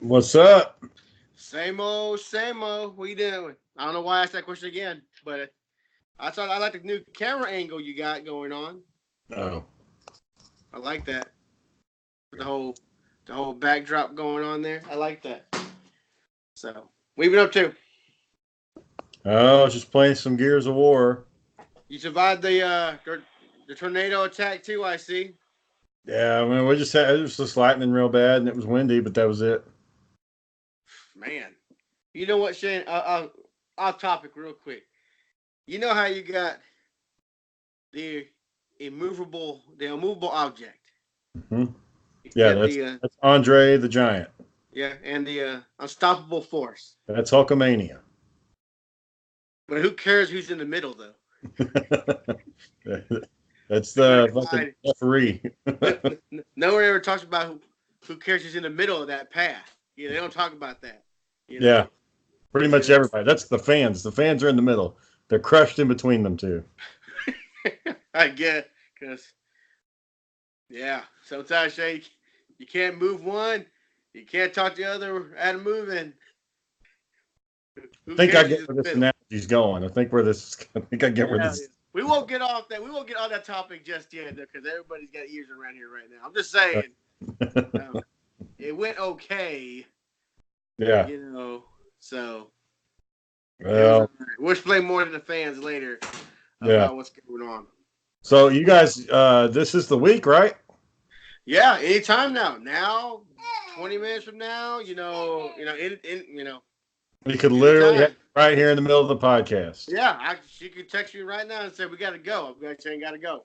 What's up? Same old, same old. What you doing? I don't know why I asked that question again, but I thought I like the new camera angle you got going on. Oh, I like that. The whole backdrop going on there. I like that. So, what you been up to? oh, just playing some Gears of War. You survived the tornado attack too. I see. Yeah, I mean, we just had it was just lightning real bad, and it was windy, but that was it. Man, you know what, Shane? Off topic, real quick. You know how you got the immovable object. hmm You Yeah, got that's the that's Andre the Giant. and the unstoppable force. That's Hulkamania. But who cares who's in the middle, though? That's I'm not the gonna fucking lie. referee. No one ever talks about who cares who's in the middle of that path. They don't talk about that. You Yeah, know, pretty much because everybody. That's the fans. The fans are in the middle. They're crushed in between them two. I get because yeah, sometimes Shay, you can't move one, you can't talk the other out of moving. I Who think I cares who's get in where the this middle? analogy's going. I think where this. I think I get where Yeah, this. we won't get off that. We won't get on that topic just yet because everybody's got ears around here right now. I'm just saying, um, it went okay, Yeah. you know. So it was all Well. right. We'll explain more to the fans later Yeah. about what's going on. So you guys, this is the week, right? Yeah, anytime now. Now, 20 minutes from now, We could literally have anytime. it right here in the middle of the podcast. Yeah, she could text me right now and say we got to go. I'm going to got to go.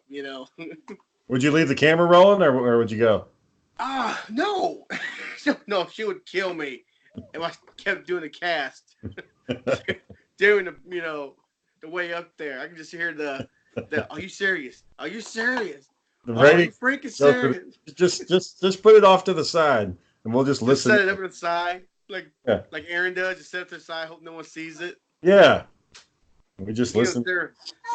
Would you leave the camera rolling, or would you go? No, no, she would kill me if I kept doing the cast, doing the way up there. I can just hear the. Are you serious? Are you serious? The Oh, are you radio freaking go through. serious? Just put it off to the side, and we'll just Just listen. set it up to the side, like Yeah, like Aaron does. Just set it to the side. Hope no one sees it. yeah. We just listen.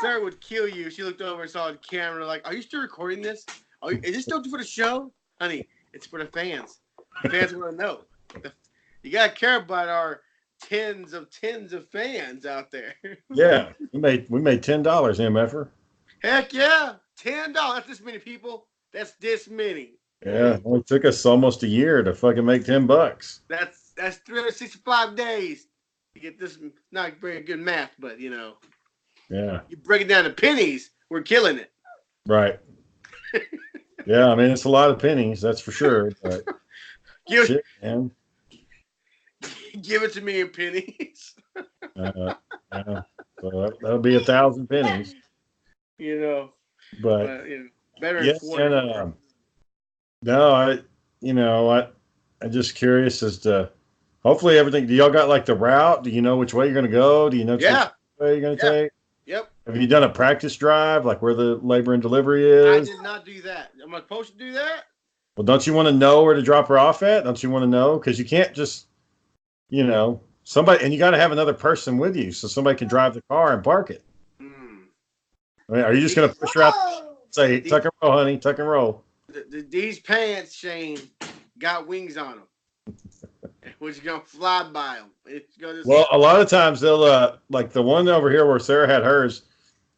Sarah would kill you. She looked over and saw the camera. Like, are you still recording this? Is this still for the show, honey? It's for the fans. The fans want to know. You gotta care about our tens of fans out there. Yeah, we made $10, mf'er. Heck yeah, $10. That's this many people. That's this many. Yeah, it only took us almost a year to fucking make $10. That's 365 days. You get this. Not very good math, but Yeah, you break it down to pennies. We're killing it. right. Yeah, I mean it's a lot of pennies, that's for sure. But Give, shit, man. give it to me in pennies. Uh, yeah. So that'll be 1,000 pennies. you know, But but better yeah, informed. and no, I'm just curious as to hopefully everything. Do y'all got like the route? Do you know which way you're gonna go? Do you know which Yeah, way you're gonna yeah, take? yep. Have you done a practice drive, like where the labor and delivery I is? did not do that. Am I supposed to do that? Well, don't you want to know where to drop her off at? Don't you want to know? Because you can't just, somebody, and you got to have another person with you so somebody can drive the car and park it. Hmm. I mean, are you just gonna push her out? Say, tuck and roll, honey, tuck and roll. These pants, Shane, got wings on them. We're just gonna fly by them. It's gonna. Well, a lot of times they'll like the one over here where Sarah had hers.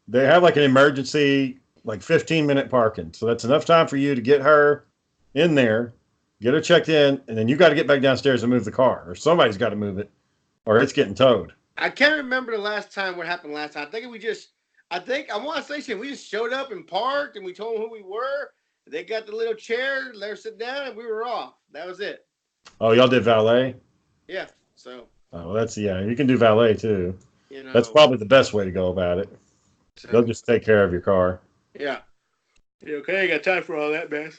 They have like an emergency, like 15-minute parking. So that's enough time for you to get her in there, get her checked in, and then you got to get back downstairs and move the car, or somebody's got to move it, or it's getting towed. I can't remember the last time what happened last time. I think I want to say Shane, we just showed up and parked, and we told them who we were. They got the little chair, let her sit down, and we were off. That was it. Oh, y'all did valet? Yeah. So. Oh, well, yeah, you can do valet too. You know. That's probably the best way to go about it. So, They'll just take care of your car. yeah. You okay? I got time for all that, man.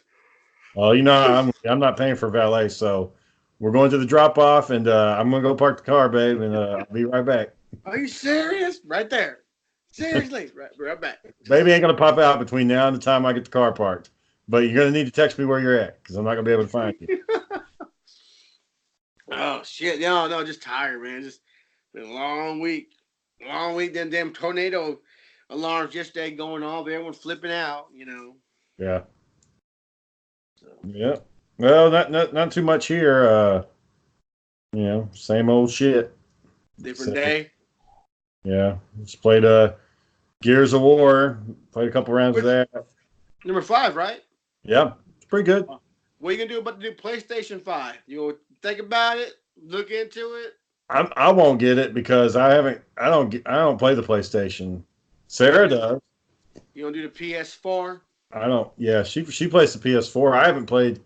Well, I'm not paying for valet, so we're going to the drop off, and I'm gonna go park the car, babe, and I'll be right back. Are you serious? Right there. Seriously, right back. Baby ain't gonna pop out between now and the time I get the car parked, but you're gonna need to text me where you're at because I'm not gonna be able to find you. Oh shit! No, just tired, man. Just been a long week. Then damn tornado alarms yesterday going off. Everyone flipping out. Yeah. So. Yeah. Well, not too much here. You know, same old shit. Different So day. yeah, just played Gears of War. Played a couple rounds of Which that. number 5, right? Yeah, it's pretty good. What are you gonna do about the new PlayStation 5? You gonna think about it, look into it? I won't get it because I haven't. I don't play the PlayStation. You gonna Sarah do does. you gonna do the PS4? I don't. Yeah, she plays the PS4. I haven't played.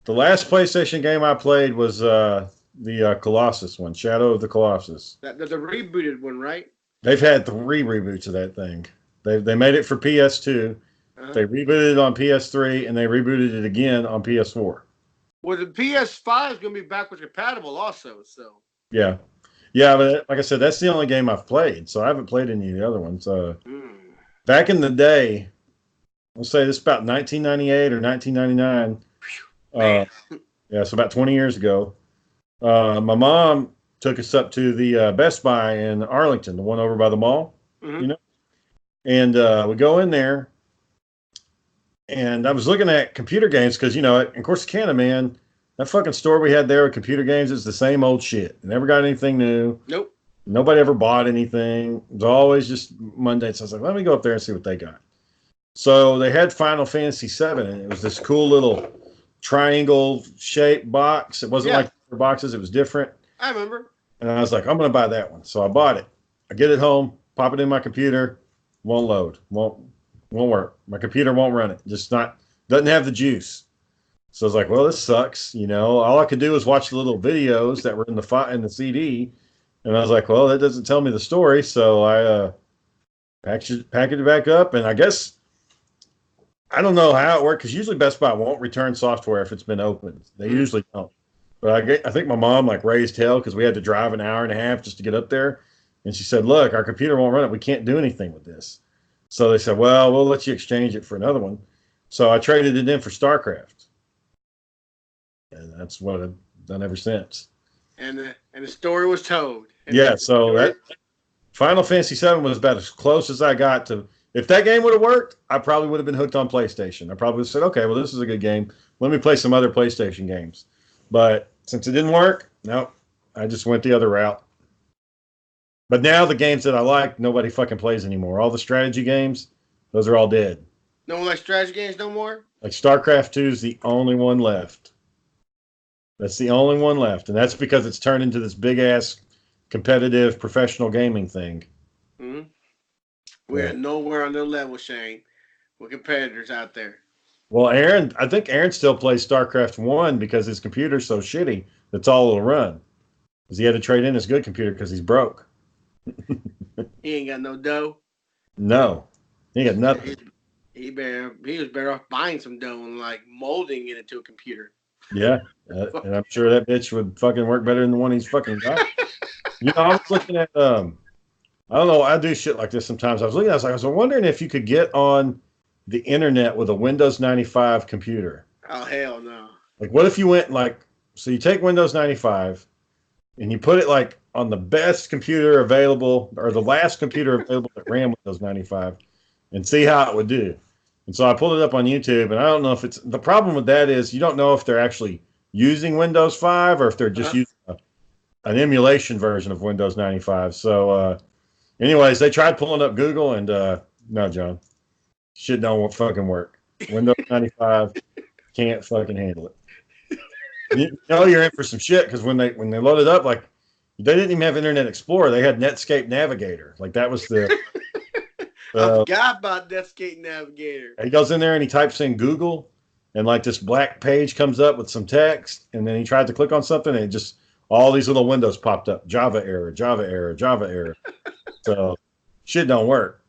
The last PlayStation game I played was the Colossus one, Shadow of the Colossus. The rebooted one, right? They've had three reboots of that thing. They made it for PS2. Uh-huh. They rebooted it on PS3, and they rebooted it again on PS4. Well, the PS5 is gonna be backwards compatible also. So. Yeah, yeah, but like I said, that's the only game I've played, so I haven't played any of the other ones. Mm. Back in the day, I'll say this about 1998 or 1999. Man. Yeah, so about 20 years ago. My mom took us up to the Best Buy in Arlington, the one over by the mall, Mm-hmm. you know, and we go in there, and I was looking at computer games because, in Corsicana, man, that fucking store we had there with computer games is the same old shit. Never got anything new. Nope. Nobody ever bought anything. It was always just Monday. So I was like, let me go up there and see what they got. So they had Final Fantasy VII, and it was this cool little triangle shaped box. It wasn't Yeah, like the boxes; it was different. I remember. And I was like, I'm going to buy that one. So I bought it. I get it home, pop it in my computer, won't load, won't work. My computer won't run it. Just not doesn't have the juice. So I was like, well, this sucks. All I could do was watch the little videos that were in the CD, and I was like, well, that doesn't tell me the story. So I packaged it back up, and I guess I don't know how it worked because usually Best Buy won't return software if it's been opened. They Mm. usually don't. But I think my mom like raised hell because we had to drive an hour and a half just to get up there. And she said, "Look, our computer won't run it. We can't do anything with this." So they said, "Well, we'll let you exchange it for another one." So I traded it in for StarCraft, and that's what I've done ever since. And the story was told. And Yeah. the So story. that Final Fantasy VII was about as close as I got to. If that game would have worked, I probably would have been hooked on PlayStation. I probably would have said, okay, well, this is a good game. Let me play some other PlayStation games. But since it didn't work, no, I just went the other route. But now the games that I like, nobody fucking plays anymore. All the strategy games, those are all dead. No one likes strategy games no more. Like StarCraft 2 is the only one left. That's the only one left. And that's because it's turned into this big ass competitive professional gaming thing. Mm-hmm. We're So, nowhere on their level, Shane. We're competitors out there. well, I think Aaron still plays StarCraft 1 because his computer's so shitty that's all it'll run. Because he had to trade in his good computer because he's broke. He ain't got no dough. No, he got He, nothing. he was better off buying some dough and like molding it into a computer. Yeah, and I'm sure that bitch would fucking work better than the one he's fucking got. I was looking at I don't know, I do shit like this sometimes. I was wondering if you could get on the internet with a Windows 95 computer. Oh hell no. Like, what if you went like, so you take Windows 95 and you put it like on the best computer available or the last computer available that ran Windows 95 and see how it would do. And so I pulled it up on YouTube, and I don't know if it's the problem with that is you don't know if they're actually using Windows 5 or if they're just Uh-huh. using an emulation version of Windows 95. So, anyways, they tried pulling up Google, and no, John, shit don't fucking work. Windows 95 can't fucking handle it. You know you're in for some shit because when they loaded up, like they didn't even have Internet Explorer. They had Netscape Navigator. Like that was the. I Uh, forgot about Netscape Navigator. he goes in there and he types in Google, and like this black page comes up with some text, and then he tried to click on something, and it just all these little windows popped up. Java error, Java error, Java error. So shit don't work.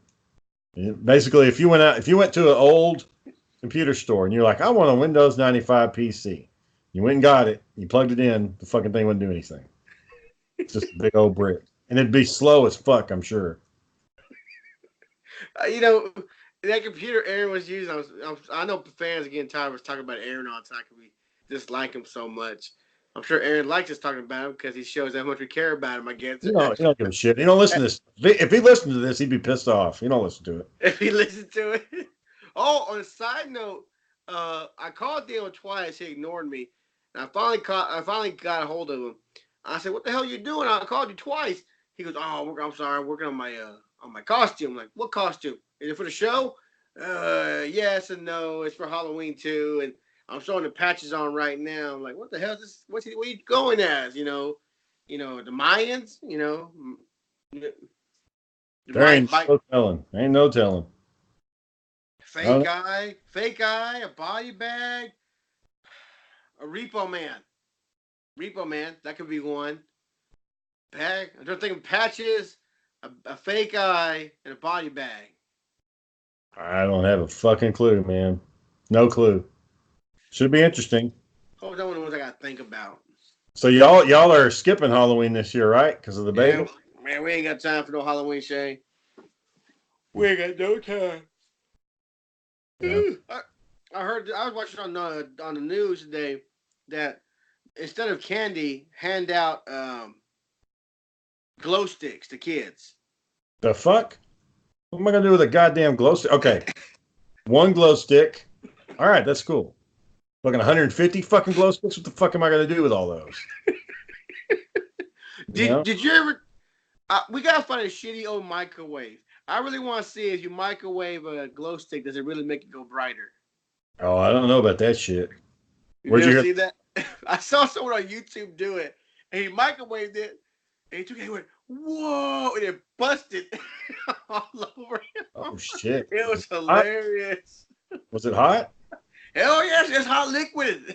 Basically, if you went to an old computer store and you're like, I want a Windows 95 PC, you went and got it, you plugged it in, the fucking thing wouldn't do anything. It's just a big old brick, and it'd be slow as fuck, I'm sure. You know, that computer Aaron was using, I know fans are getting tired of us talking about Aaron all the time because we dislike him so much. I'm sure Aaron likes us talking about him because he shows how much we care about him, I guess. He don't give a shit. He don't listen to this. If he listened to this, he'd be pissed off. He don't listen to it. If he listened to it. Oh, on a side note, I called Dale twice. He ignored me. And I finally got a hold of him. I said, what the hell are you doing? I called you twice. He goes, oh, I'm sorry, I'm working on my costume. I'm like, what costume? Is it for the show? Yes and no. It's for Halloween too. And I'm showing the patches on right now. I'm like, what the hell is this? What are you going as? The Mayans. There ain't no telling. Ain't no telling. Fake eye, a body bag, a repo man. Repo man, that could be one. Bag. I'm just thinking patches, a fake eye, and a body bag. I don't have a fucking clue, man. No clue. Should be interesting. Oh, that one of the ones I gotta think about. So y'all are skipping Halloween this year, right? Because of the baby? Man, we ain't got time for no Halloween, Shane. We ain't got no time. Yeah. I heard. I was watching on the news today that instead of candy, hand out glow sticks to kids. The fuck? What am I gonna do with a goddamn glow stick? Okay, one glow stick. All right, that's cool. Fucking 150 fucking glow sticks. What the fuck am I gonna do with all those? Did you ever? We gotta find a shitty old microwave. I really want to see if you microwave a glow stick, does it really make it go brighter? Oh, I don't know about that shit. Where'd you see that? I saw someone on YouTube do it, and he microwaved it, and he took it and went, whoa, and it busted all over him. Oh, shit. It was hilarious. Was it hot? Hell yes, it's hot liquid.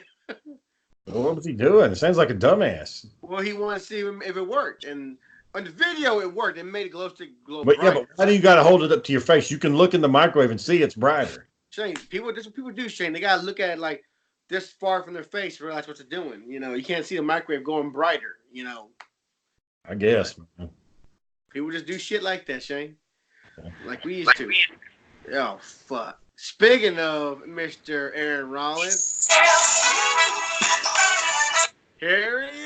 Well, what was he doing? It sounds like a dumbass. Well, he wanted to see if it worked, and on the video, it worked. It made a glow stick glow brighter. Yeah, but why do you got to hold it up to your face? You can look in the microwave and see it's brighter. Shane, that's what people do, Shane. They got to look at it like this far from their face to realize what they're doing. You can't see the microwave going brighter, I guess. Man. People just do shit like that, Shane. Like we used to. Oh, fuck. Speaking of Mr. Aaron Rollins, here he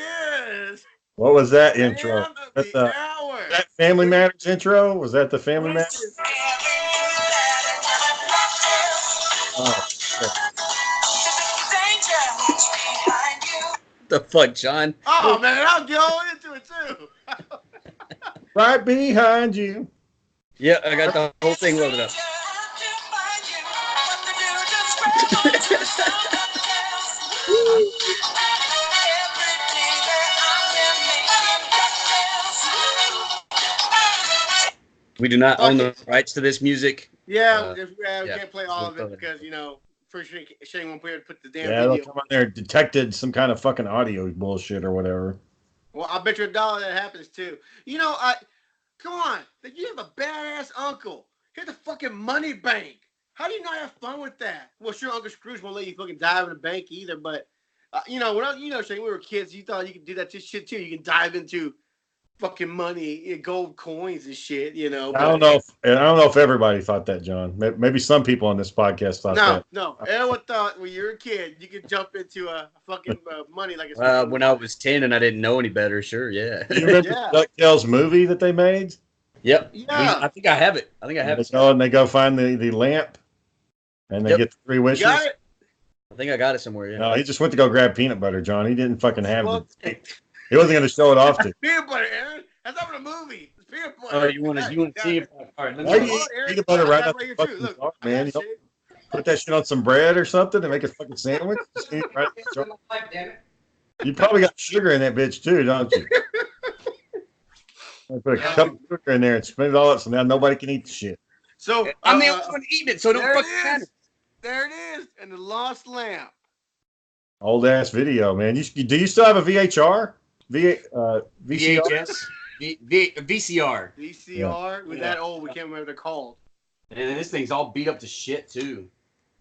is. What was that intro? That Family Matters intro? Was that the Family Matters? Oh, the fuck, John? Oh, man, I'll go into it, too. Right behind you. Yeah, I got the whole thing loaded up. We do not own the rights to this music. Yeah, we can't play all of it because, for sure Shane won't be able to put the damn video. Yeah, come on there, detected some kind of fucking audio bullshit or whatever. Well, I bet you $1 that happens too. Come on, you have a badass uncle. Here's the fucking money bank. How do you not have fun with that? Well, sure, Uncle Scrooge won't let you fucking dive in the bank either, but Shane, we were kids, you thought you could do that shit too. You can dive into fucking money, gold coins and shit, I don't know if everybody thought that, John. Maybe some people on this podcast thought that. No, everyone thought when you were a kid you could jump into a fucking money like it's. When I was 10 and I didn't know any better, sure, yeah. You remember the DuckTales movie that they made? Yep. Yeah. I think I have it. And they go find the lamp, and they get the 3 wishes. You got it? I think I got it somewhere. Yeah. No, he just went to go grab peanut butter, John. He didn't fucking have it. He wasn't going to show it off to. Peanut butter, Aaron. That's not in a movie. It's peanut butter. Oh, you want to see it? All right. Why do you eat peanut butter right up the fucking jar, man? You don't put that shit on some bread or something and make a fucking sandwich? Right you probably got sugar in that bitch too, don't you? Put a cup of sugar in there and spin it all up so now nobody can eat the shit. So I'm the only one eating it, so don't fucking matter. There it is, and the lost lamp. Old ass video, man. Do you still have a VHR? VCR? VCR. VCR? We're that old, we can't remember what they're called. And this thing's all beat up to shit too.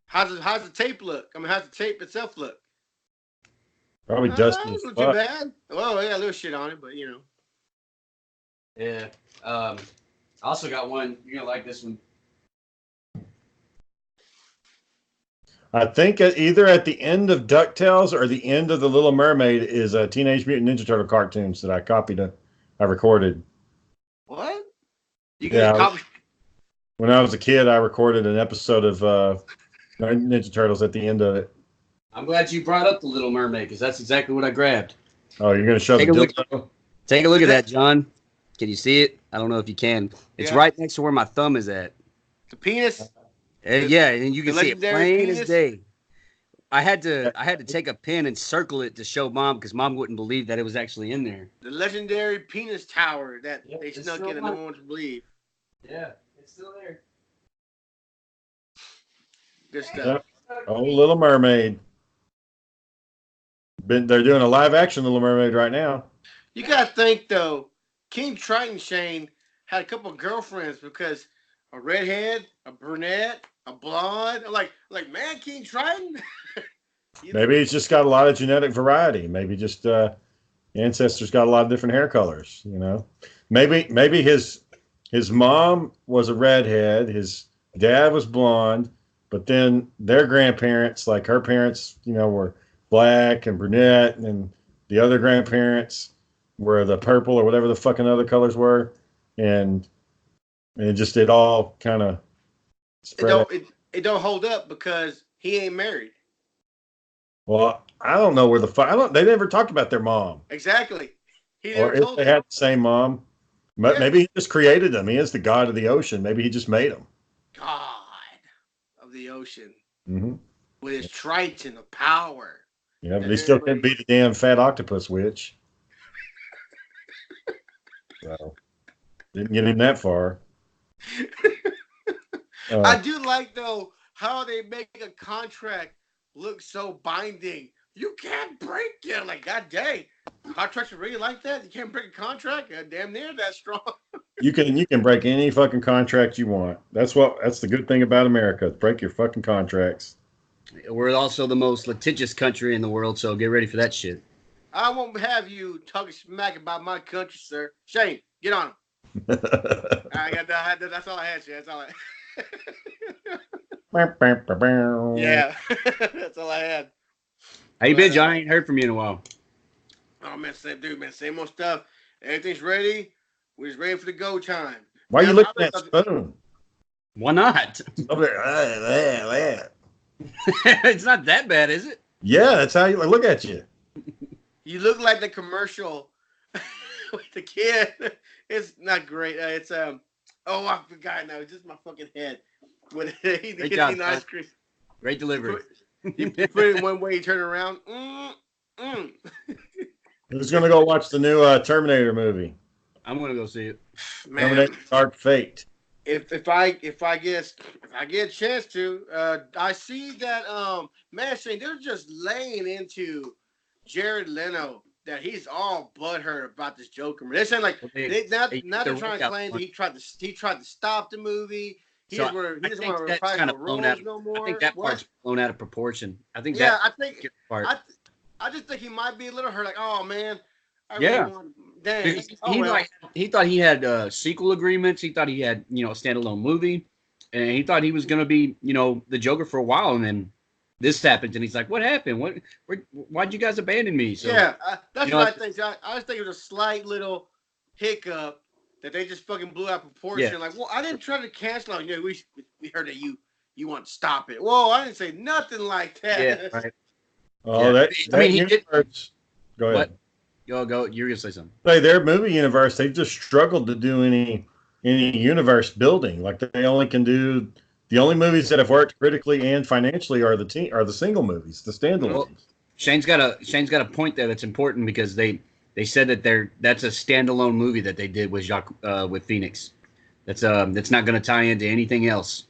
How's the tape look? I mean, how's the tape itself look? Probably dusty as fuck. fuck. Too bad. Well, they got a little shit on it, but Yeah. I also got one. You're gonna like this one. I think either at the end of DuckTales or the end of The Little Mermaid is a Teenage Mutant Ninja Turtle cartoons that I recorded. What? When I was a kid, I recorded an episode of Ninja Turtles at the end of it. I'm glad you brought up The Little Mermaid because that's exactly what I grabbed. Oh, you're gonna show Take the a look. dildo? Take a look at that, John. Can you see it? I don't know if you can. It's Yeah. right next to where my thumb is at. The penis. Yeah, and you can the see it legendary plain as penis? day. I had to take a pen and circle it to show Mom because Mom wouldn't believe that it was actually in there. The legendary penis tower that Yep, they it's snuck still in and on. no one wanted to believe. Yeah, it's still there. Good stuff. Yep. Oh, Little Mermaid. They're doing a live action Little Mermaid right now. You gotta think though, King Triton Shane had a couple of girlfriends because a redhead, a brunette, a blonde. I'm like man, King Triton. Maybe he's just got a lot of genetic variety. Maybe just ancestors got a lot of different hair colors. You know, maybe his mom was a redhead, his dad was blonde, but then their grandparents, like her parents, you know, were black and brunette, and the other grandparents were the purple or whatever the fucking other colors were, and it all kind of spread out. It don't hold up because he ain't married. Well, I don't know where they never talked about their mom. Exactly. He Or never if told they them. had the same mom. Yeah. Maybe he just created them. He is the god of the ocean. Maybe he just made them. God of the ocean Mm-hmm. with his Triton of power. Yeah, but he still can't beat a damn fat octopus witch. So, didn't get him that far. I do like though how they make a contract look so binding. You can't break it. Like, god dang. Contracts are really like that? You can't break a contract? Damn near that strong. You can break any fucking contract you want. That's the good thing about America. Break your fucking contracts. We're also the most litigious country in the world, so get ready for that shit. I won't have you talking smack about my country, sir. Shane, get on him. I got that. That's all I had, Shane. That's all I Yeah. That's all I had. How you been, John? I ain't heard from you in a while. Oh man, same old stuff. Everything's ready. We're just ready for the go time. Why are you looking at spoon? Why not? Over there. It's not that bad, is it? Yeah, that's how you look at you. You look like the commercial with the kid. It's not great. It's oh, I forgot now. It's just my fucking head. When he gets eating ice cream. Great delivery. You put it one way, you turn it around. Who's gonna go watch the new Terminator movie? I'm gonna go see it. Man, Terminator Dark Fate. if I get a chance to, I see that man, Shane, they're just laying into Jared Leto that he's all butthurt about this Joker. They're saying like they're trying to claim that he tried to stop the movie. He doesn't want to reprise the roles no more. I think that part's blown out of proportion. I think I just think he might be a little hurt. Like, oh man, dang. He thought he had sequel agreements. He thought he had a standalone movie, and he thought he was gonna be the Joker for a while, and then this happens, and he's like, "What happened? Why'd you guys abandon me?" So, that's what I think. I just think it was a slight little hiccup that they just fucking blew out proportion. Yeah. Like, well, I didn't try to cancel out. We heard that you want to stop it. Whoa, I didn't say nothing like that. Yeah, right. Oh, yeah. he did. Go ahead. What? Go. You're gonna say something. Their movie universe, they've just struggled to do any universe building. Like they only can do the only movies that have worked critically and financially are the single movies, the standalone. Well, Shane's got a point there that's important because they said that that's a standalone movie that they did with with Phoenix. That's not going to tie into anything else.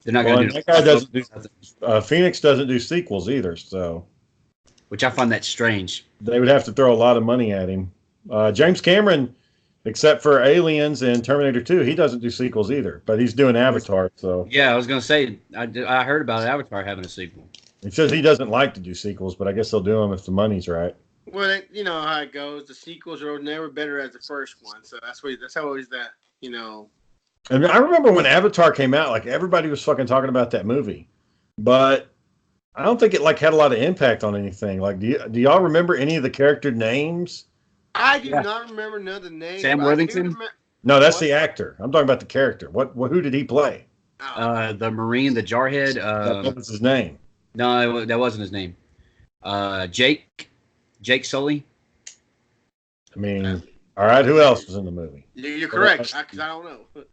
They're not going to do that guy doesn't do. Phoenix doesn't do sequels either, so. Which I find that strange. They would have to throw a lot of money at him. James Cameron, except for Aliens and Terminator 2, he doesn't do sequels either. But he's doing Avatar, so. Yeah, I was going to say I heard about Avatar having a sequel. He says he doesn't like to do sequels, but I guess they'll do them if the money's right. Well, you know how it goes. The sequels are never better as the first one, so that's how always that. And I remember when Avatar came out, like everybody was fucking talking about that movie, but I don't think it had a lot of impact on anything. Like, do y'all remember any of the character names? I do not remember none of the names. Sam Worthington? No, that's the actor. I'm talking about the character. Who did he play? The Marine, the Jarhead. What was his name? No, that wasn't his name. Jake. Jake Sully. I mean, all right, who else was in the movie? You're correct, because I don't know.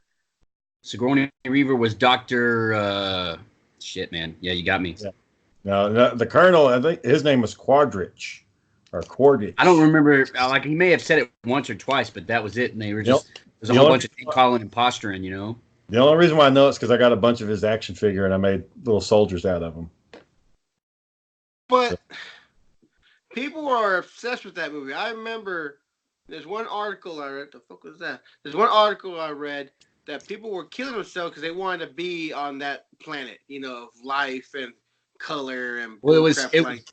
Sigourney Weaver was Doctor. Shit, man. Yeah, you got me. Yeah. No, the Colonel, I think his name was Quadrich or Quardich. I don't remember. Like he may have said it once or twice, but that was it. And they were just there's a whole bunch of calling and posturing, you know. The only reason why I know it's because I got a bunch of his action figure and I made little soldiers out of them. But people are obsessed with that movie. I remember there's one article I read. The fuck was that? There's one article I read that people were killing themselves because they wanted to be on that planet, you know, of life and color and. Well, it was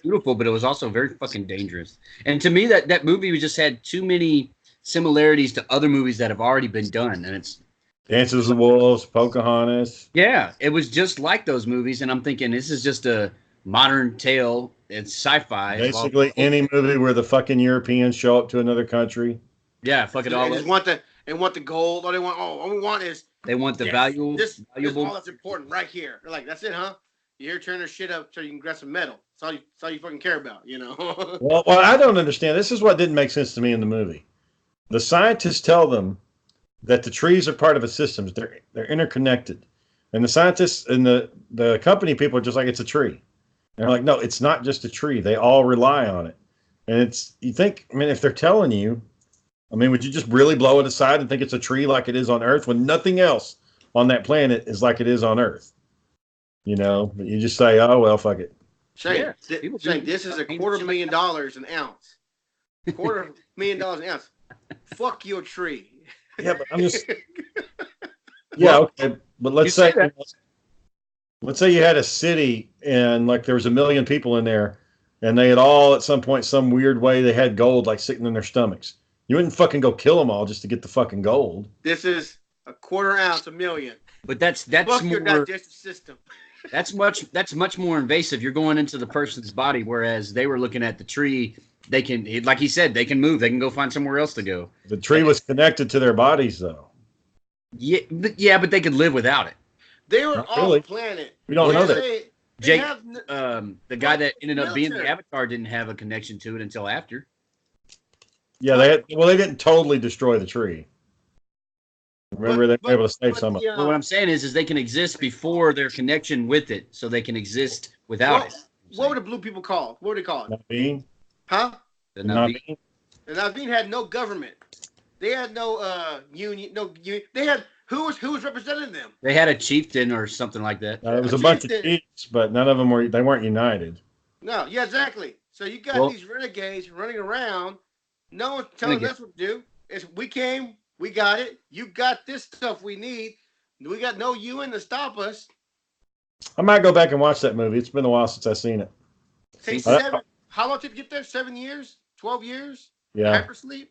beautiful, but it was also very fucking dangerous. And to me, that movie just had too many similarities to other movies that have already been done, and it's. Dances with Wolves, Pocahontas. Yeah, it was just like those movies, and I'm thinking this is just a modern tale. It's sci-fi. Basically, any movie where the fucking Europeans show up to another country. Yeah, fuck it all. They just want the gold. All they want. Oh, all we want is. They want the valuable. This is all that's important right here. They're like, that's it, huh? You're turning their shit up so you can grab some metal. That's all you fucking care about, you know. well, I don't understand. This is what didn't make sense to me in the movie. The scientists tell them that the trees are part of a system. They're interconnected, and the scientists and the company people are just like, it's a tree. And they're like, no, it's not just a tree. They all rely on it, and you think, I mean, if they're telling you. I mean, would you just really blow it aside and think it's a tree like it is on Earth when nothing else on that planet is like it is on Earth? You know, but you just say, oh, well, fuck it. Saying this is $250,000 an ounce. $250,000 an ounce. Fuck your tree. Yeah, but I'm just. Yeah, okay. But let's say you had a city and like there was 1 million people in there and they had all at some point, some weird way, they had gold like sitting in their stomachs. You wouldn't fucking go kill them all just to get the fucking gold. This is a $1/4 ounce, $1 million. But that's Fuck more, your digestive system. That's much more invasive. You're going into the person's body, whereas they were looking at the tree. They can, like he said, they can move. They can go find somewhere else to go. The tree was connected to their bodies, though. Yeah, but they could live without it. They were off planet. We don't know that. Jake, the guy that ended up being the Avatar, didn't have a connection to it until after. Yeah, they didn't totally destroy the tree. Remember, they were able to save some of it. But what I'm saying is they can exist before their connection with it, so they can exist without it. What were the blue people called? What were they called? Naveen? Huh? The Naveen. The Naveen had no government. They had no union. They had who was representing them? They had a chieftain or something like that. It was a bunch of chiefs, but none of them weren't united. No, yeah, exactly. So you got these renegades running around. No one's telling us what to do. We came, we got it. You got this stuff we need. We got no UN to stop us. I might go back and watch that movie. It's been a while since I've seen it. How long did it get there? 7 years? 12 years? Yeah. Hypersleep?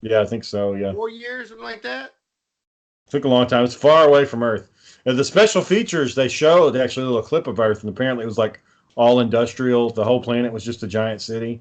Yeah, I think so, yeah. 4 years, something like that? Took a long time. It's far away from Earth. And the special features, they showed actually a little clip of Earth, and apparently it was like all industrial. The whole planet was just a giant city.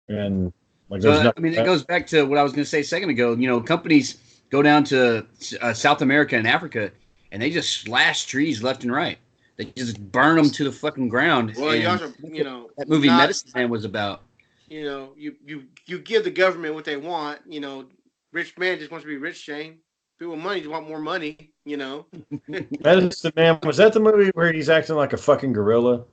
And like, it goes back to what I was going to say a second ago. You know, companies go down to South America and Africa, and they just slash trees left and right. They just burn them to the fucking ground. Well, that movie Medicine Man was about. You know, you give the government what they want. You know, rich man just wants to be rich, Shane. People with money just want more money. You know. Medicine Man, was that the movie where he's acting like a fucking gorilla?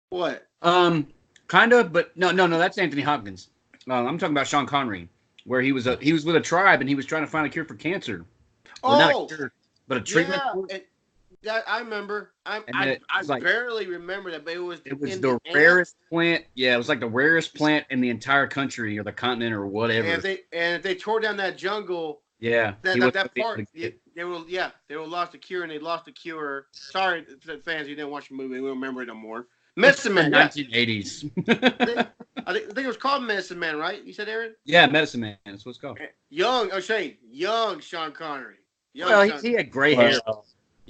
What? Kind of, but no, that's Anthony Hopkins. I'm talking about Sean Connery, where he was with a tribe and he was trying to find a cure for cancer. Well, not a cure, but a treatment. Yeah, I remember. I barely remember that, but it was the rarest plant. Yeah, it was like the rarest plant in the entire country or the continent or whatever. And if they tore down that jungle. Yeah, that part. They were lost the cure, and they lost the cure. Sorry, fans, you didn't watch the movie. We don't remember it no more. Medicine Man, 1980s. I think it was called Medicine Man, right? You said, Aaron? Yeah, Medicine Man. That's what it's called. Young Sean Connery. He had gray hair.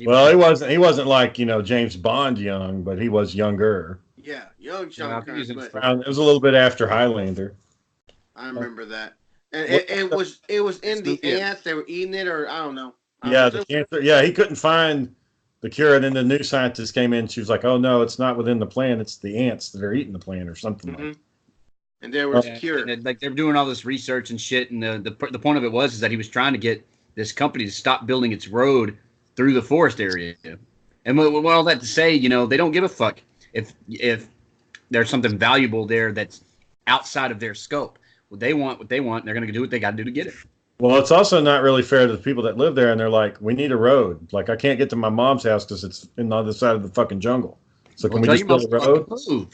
Well, he wasn't like, James Bond young, but he was younger. Yeah, young Sean Connery. It was a little bit after Highlander. I remember that. And it was in the ants. They were eating it, or I don't know. The cancer. Yeah, he couldn't find the cure, and then the new scientist came in. She was like, "Oh no, it's not within the plant. It's the ants that are eating the plant, or something like that." and they were Yeah, cured. and like they're doing all this research and shit, and the point of it was is that he was trying to get this company to stop building its road through the forest area. And what all that to say, they don't give a fuck if there's something valuable there that's outside of their scope. What they want, they're going to do what they got to do to get it. Well, it's also not really fair to the people that live there, and they're like, "We need a road. Like, I can't get to my mom's house because it's in the other side of the fucking jungle. So can we Tell just your build mom a road?" to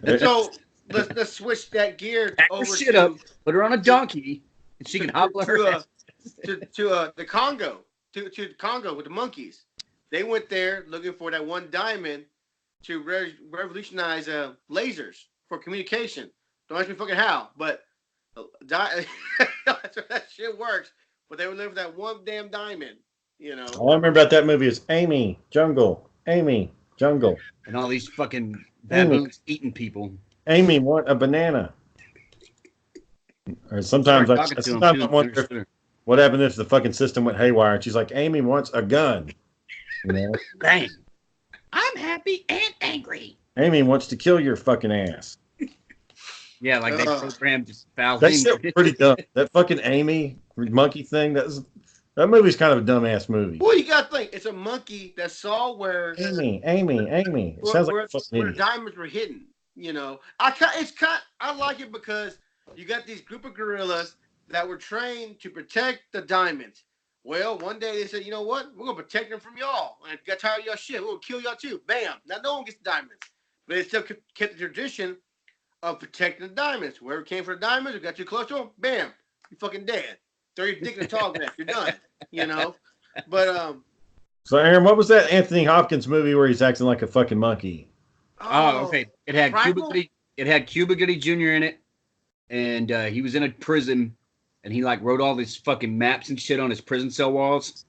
move. So let's switch that gear Pack her over shit to up, put her on a donkey, and she can hobble her ass. to the Congo, to Congo with the monkeys. They went there looking for that one diamond to revolutionize lasers for communication. Don't ask me fucking how, but that's how that shit works. But they were looking for that one damn diamond, you know. All I remember about that movie is Amy Jungle, Amy Jungle, And all these fucking Amy, baboons eating people. Amy want a banana. Or sometimes Start talking to him, sometimes too. I wonder what happened if the fucking system went haywire, and she's like, "Amy wants a gun." You know? Bang. I'm happy and angry. Amy wants to kill your fucking ass. Yeah, like they programmed foul That things. shit was pretty dumb. That fucking Amy monkey thing. That movie's kind of a dumbass movie. Well, you gotta think it's a monkey that saw where Amy. It sounds like a fucking where idiot. diamonds were hidden. You know, I like it because you got these group of gorillas that were trained to protect the diamonds. Well, one day they said, you know what? We're gonna protect them from y'all. And got tired of y'all shit. We're gonna kill y'all too. Bam. Now no one gets the diamonds. But they still kept the tradition of protecting the diamonds. Whoever came for the diamonds or got too close to them, bam, you're fucking dead. Throw your dick in the tall grass. You're done. You know? But So, Aaron, what was that Anthony Hopkins movie where he's acting like a fucking monkey? Oh, okay. It had Primal? Cuba Gooding Jr. in it, and he was in a prison, and he like wrote all these fucking maps and shit on his prison cell walls,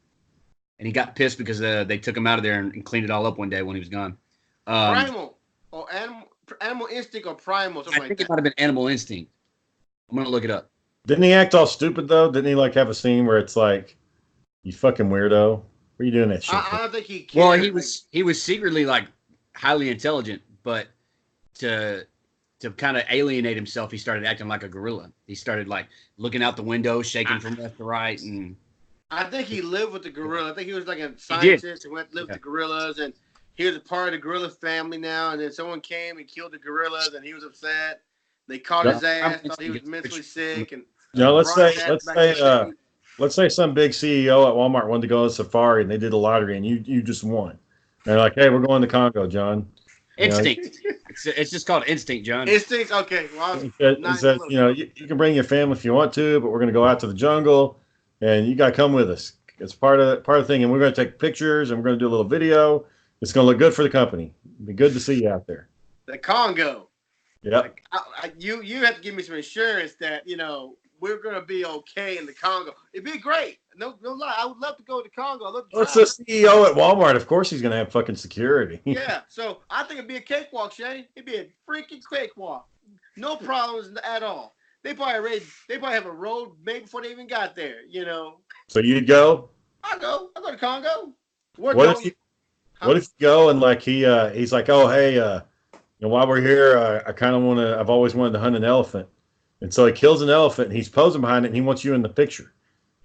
and he got pissed because they took him out of there and cleaned it all up one day when he was gone. Primal or Animal Instinct or Primal, something I like think it that. might have been Animal Instinct. I'm gonna look it up. Didn't he act all stupid though? Didn't he like have a scene where it's like, "You fucking weirdo, what are you doing that shit?" I don't think he cared. Well, he was secretly like highly intelligent, but to kind of alienate himself, he started acting like a gorilla. He started like looking out the window, shaking from left to right, and I think he lived with the gorilla. I think he was like a scientist and went lived with the gorillas, and he was a part of the gorilla family now. And then someone came and killed the gorillas, and he was upset. They caught his ass, thought he was mentally sick, and let's say some big CEO at Walmart wanted to go on safari and they did a lottery and you just won. And they're like, "Hey, we're going to Congo, John." Instinct. It's just called Instinct, John. Instincts. Okay, well, He said, you can bring your family if you want to, but we're going to go out to the jungle, and you got to come with us. It's part of the thing, and we're going to take pictures and we're going to do a little video. It's going to look good for the company. It'd be good to see you out there. the Congo. Yeah. Like, you have to give me some assurance that we're gonna be okay in the Congo. It'd be great. No lie. I would love to go to Congo. I love to What's the CEO at Walmart? Of course he's going to have fucking security. Yeah. So I think it'd be a cakewalk, Shane. It'd be a freaking cakewalk. No problems at all. They probably have a road made before they even got there. So you'd go? I go to Congo. What if you go and like he's like, "Oh, hey, while we're here, I've always wanted to hunt an elephant." And so he kills an elephant and he's posing behind it and he wants you in the picture.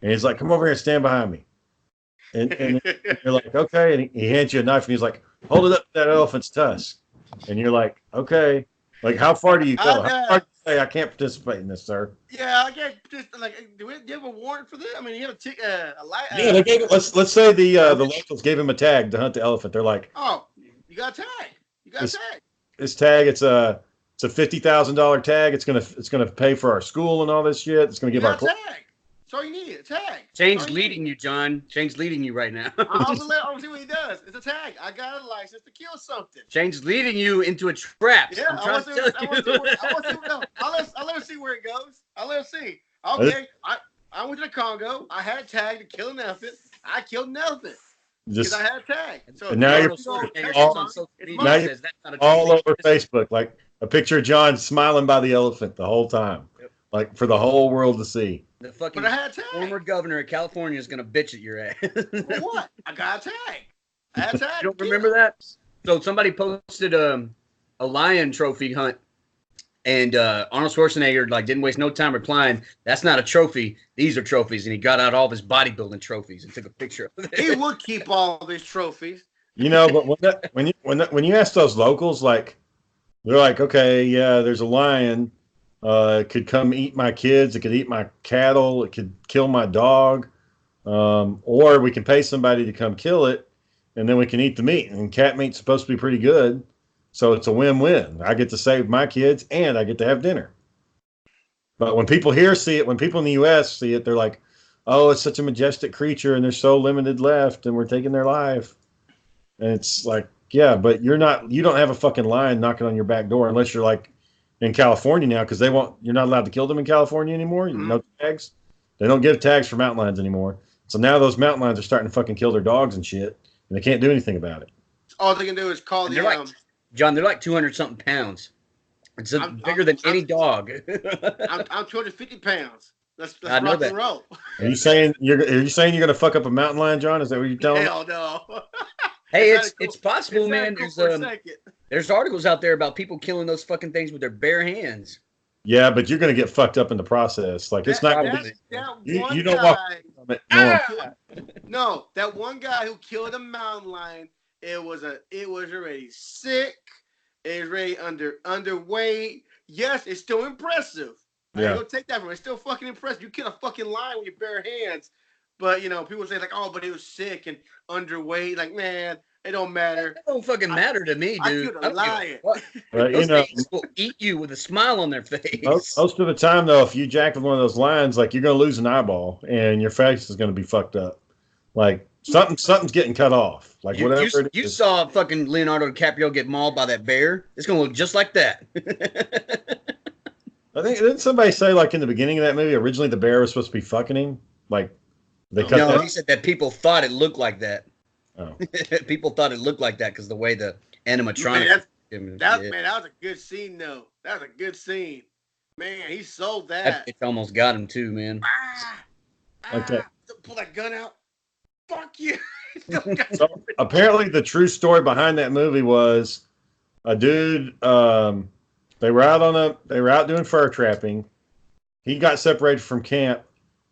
And he's like, "Come over here and stand behind me." And you're like, "Okay." And he hands you a knife and he's like, "Hold it up to that elephant's tusk." And you're like, "Okay." Like, how far do you go? How far do you say, "I can't participate in this, sir"? Yeah, I can't just do you have a warrant for this? I mean, you have a light. Yeah, they gave it. Let's say the locals gave him a tag to hunt the elephant. They're like, "Oh, you got a tag. You got a tag." This tag, it's a $50,000 tag. It's gonna pay for our school and all this shit. It's gonna give our tag. That's all you need. A tag. Shane's leading you, John. Shane's leading you right now. I'll see what he does. It's a tag. I got a license to kill something. Shane's leading you into a trap. Yeah, I want to I'll let him see where it goes. I'll let him see. Okay, I went to the Congo. I had a tag to kill an elephant. I killed an elephant because I had a tag. So and now you're all over Facebook, like a picture of John smiling by the elephant the whole time, like for the whole world to see. The fucking but I had a tag. Former governor of California is gonna bitch at your ass. For what? I got a tag. I had a tag. You don't remember that? So somebody posted a lion trophy hunt And Arnold Schwarzenegger like didn't waste no time replying, "That's not a trophy. These are trophies." And he got out all of his bodybuilding trophies and took a picture of it. He would keep all of his trophies. You know, but when you ask those locals, like they're like, okay, yeah, there's a lion. It could come eat my kids. It could eat my cattle. It could kill my dog. Or we can pay somebody to come kill it, and then we can eat the meat. And cat meat's supposed to be pretty good, so it's a win-win. I get to save my kids, and I get to have dinner. But when people here see it, when people in the U.S. see it, they're like, "Oh, it's such a majestic creature, and there's so limited left, and we're taking their life." And it's like, yeah, but you don't have a fucking lion knocking on your back door unless you're like in California now, because you're not allowed to kill them in California anymore. Mm-hmm. No tags. They don't give tags for mountain lions anymore. So now those mountain lions are starting to fucking kill their dogs and shit, and they can't do anything about it. All they can do is call the John, they're like 200 something pounds. It's bigger than any dog. I'm 250 pounds. Let's I know rock that. and roll. Are you saying you're gonna fuck up a mountain lion, John? Is that what you're telling me? Hell no. Hey, it's possible, man. Second. There's articles out there about people killing those fucking things with their bare hands. Yeah, but you're gonna get fucked up in the process. Like it's not gonna be. You don't walk from it. No, that one guy who killed a mountain lion. It was already sick. It was already underweight. Yes, it's still impressive. Yeah. Don't take that from it. It's still fucking impressive. You kill a fucking lion with your bare hands. But people say like, oh, but he was sick and underweight. Like, man, it don't matter. It don't fucking matter to me, dude. I killed a lion. Those things will eat you with a smile on their face. Most of the time, though, if you jack with one of those lions, like you're gonna lose an eyeball and your face is gonna be fucked up. Like something's getting cut off. Like whatever. You saw fucking Leonardo DiCaprio get mauled by that bear. It's gonna look just like that. I think didn't somebody say like in the beginning of that movie, originally the bear was supposed to be fucking him? Like they cut that? He said that people thought it looked like that. Oh. People thought it looked like that because the way the animatronic. Man, that was a good scene, though. That was a good scene. Man, he sold that. It almost got him too, man. Like that. Pull that gun out. Fuck you. So apparently, the true story behind that movie was a dude. They were out doing fur trapping. He got separated from camp,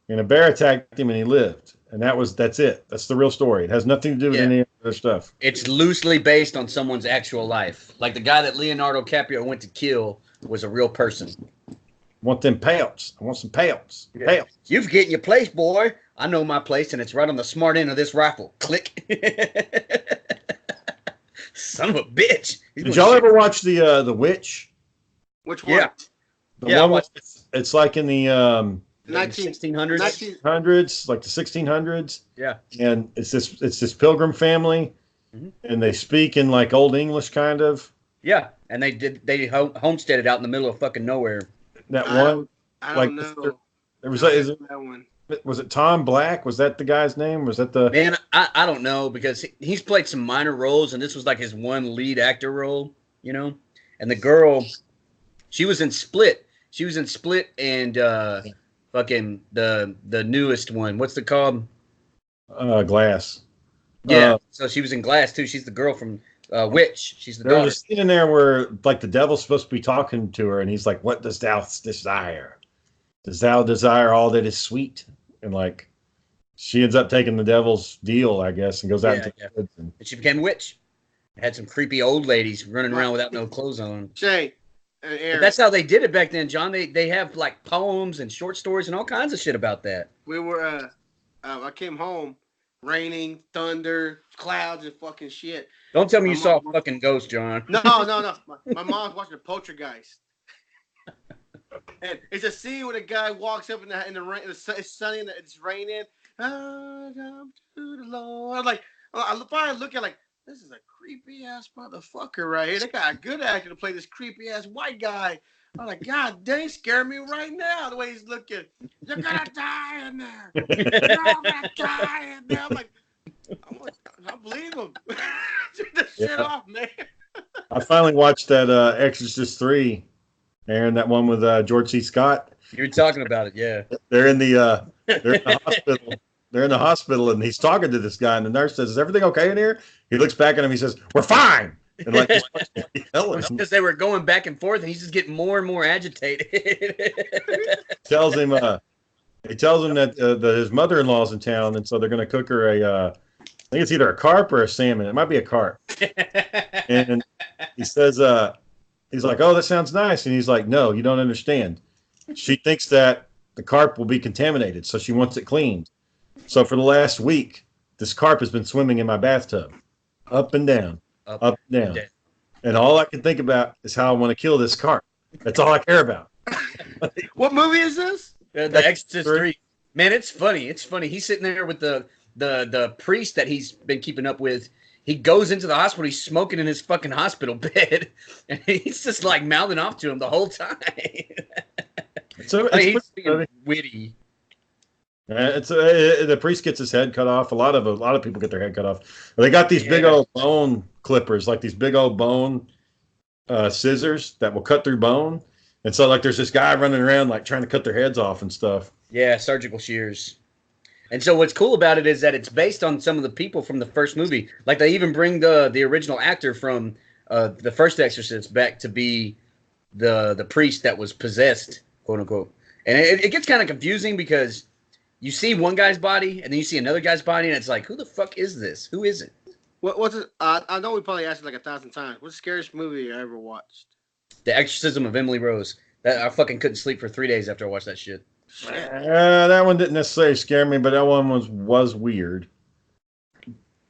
and a bear attacked him, and he lived. And that's it. That's the real story. It has nothing to do with any other stuff. It's loosely based on someone's actual life. Like the guy that Leonardo DiCaprio went to kill was a real person. I want them pelts. I want some pelts. Yeah. Pelts. You've getting your place, boy. I know my place, and it's right on the smart end of this rifle. Click. Son of a bitch. Did y'all ever watch the Witch? Which one? Yeah. The one it's like in the 1600s. 1600s, like the 1600s. Yeah. And it's this pilgrim family, and they speak in like Old English kind of. Yeah, and they homesteaded out in the middle of fucking nowhere. That one. I don't know. There was that one. Was it Tom Black? Was that the guy's name? Was that the man? I don't know because he's played some minor roles, and this was like his one lead actor role, And the girl, she was in Split. She was in Split and fucking the newest one. What's it called? Glass. Yeah. So she was in Glass too. She's the girl from Witch. She's the daughter. There was a scene in there where like the devil's supposed to be talking to her, and he's like, "What does thou desire? Does thou desire all that is sweet?" And like, she ends up taking the devil's deal, I guess, and goes out into the woods. And she became a witch. Had some creepy old ladies running around without no clothes on. Shay, but that's how they did it back then, John. They have like poems and short stories and all kinds of shit about that. We were, I came home, raining, thunder, clouds, and fucking shit. Don't tell me you saw a fucking ghost, John. No. My mom's watching a Poltergeist. And it's a scene where the guy walks up in the rain. It's sunny and it's raining. I come to the Lord. I'm like, I finally look at like, this is a creepy ass motherfucker right here. They got a good actor to play this creepy ass white guy. I'm like, God dang, scare me right now the way he's looking. You're gonna die in there. You're gonna die in there. I'm like, I believe him. Turn the shit off, man. I finally watched that Exorcist 3. Aaron, that one with George C. Scott. You were talking about it, yeah. They're in the hospital. They're in the hospital, and he's talking to this guy, and the nurse says, "Is everything okay in here?" He looks back at him. He says, "We're fine. and like just yelling. Because they were going back and forth, and he's just getting more and more agitated. tells him he tells him that his mother-in-law's in town, and so they're going to cook her I think it's either a carp or a salmon. It might be a carp. And he says, he's like, oh, that sounds nice. And he's like, no, you don't understand. She thinks that the carp will be contaminated, so she wants it cleaned. So for the last week, this carp has been swimming in my bathtub, up and down, up and down. And all I can think about is how I want to kill this carp. That's all I care about. What movie is this? The Exorcist 3. Man, it's funny. It's funny. He's sitting there with the priest that he's been keeping up with. He goes into the hospital. He's smoking in his fucking hospital bed, and he's just like mouthing off to him the whole time. He's being witty. The priest gets his head cut off. A lot of people get their head cut off. They got these big old bone clippers, like these big old bone scissors that will cut through bone. And so, like, there's this guy running around like trying to cut their heads off and stuff. Yeah, surgical shears. And so what's cool about it is that it's based on some of the people from the first movie. Like, they even bring the original actor from the first Exorcist back to be the priest that was possessed, quote unquote. And it gets kind of confusing because you see one guy's body and then you see another guy's body, and it's like, who the fuck is this? Who is it? What's it? I know we probably asked it like 1,000 times. What's the scariest movie I ever watched? The Exorcism of Emily Rose. That I fucking couldn't sleep for 3 days after I watched that shit. That one didn't necessarily scare me, but that one was weird.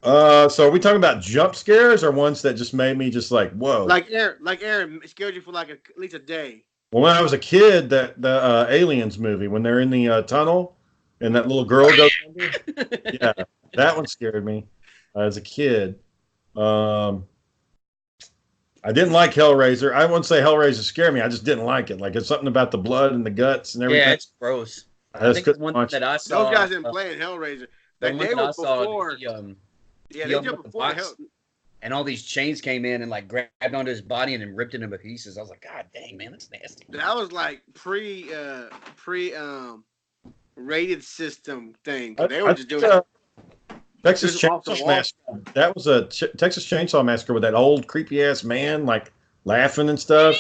So are we talking about jump scares or ones that just made me just like, whoa? Like Aaron, it scared you for like at least a day. Well, when I was a kid, the Aliens movie, when they're in the tunnel and that little girl goes under, yeah, that one scared me as a kid. I didn't like Hellraiser. I wouldn't say Hellraiser scared me. I just didn't like it. Like, it's something about the blood and the guts and everything. Yeah, it's gross. I think the one that I saw. Those guys didn't play in Hellraiser. Like, they were before. They jumped before the and all these chains came in and like grabbed onto his body and then ripped it into pieces. I was like, God dang, man, that's nasty. That was like pre rated system thing. They were just doing Texas Chainsaw Massacre. That was a Texas Chainsaw Massacre with that old creepy ass man like laughing and stuff.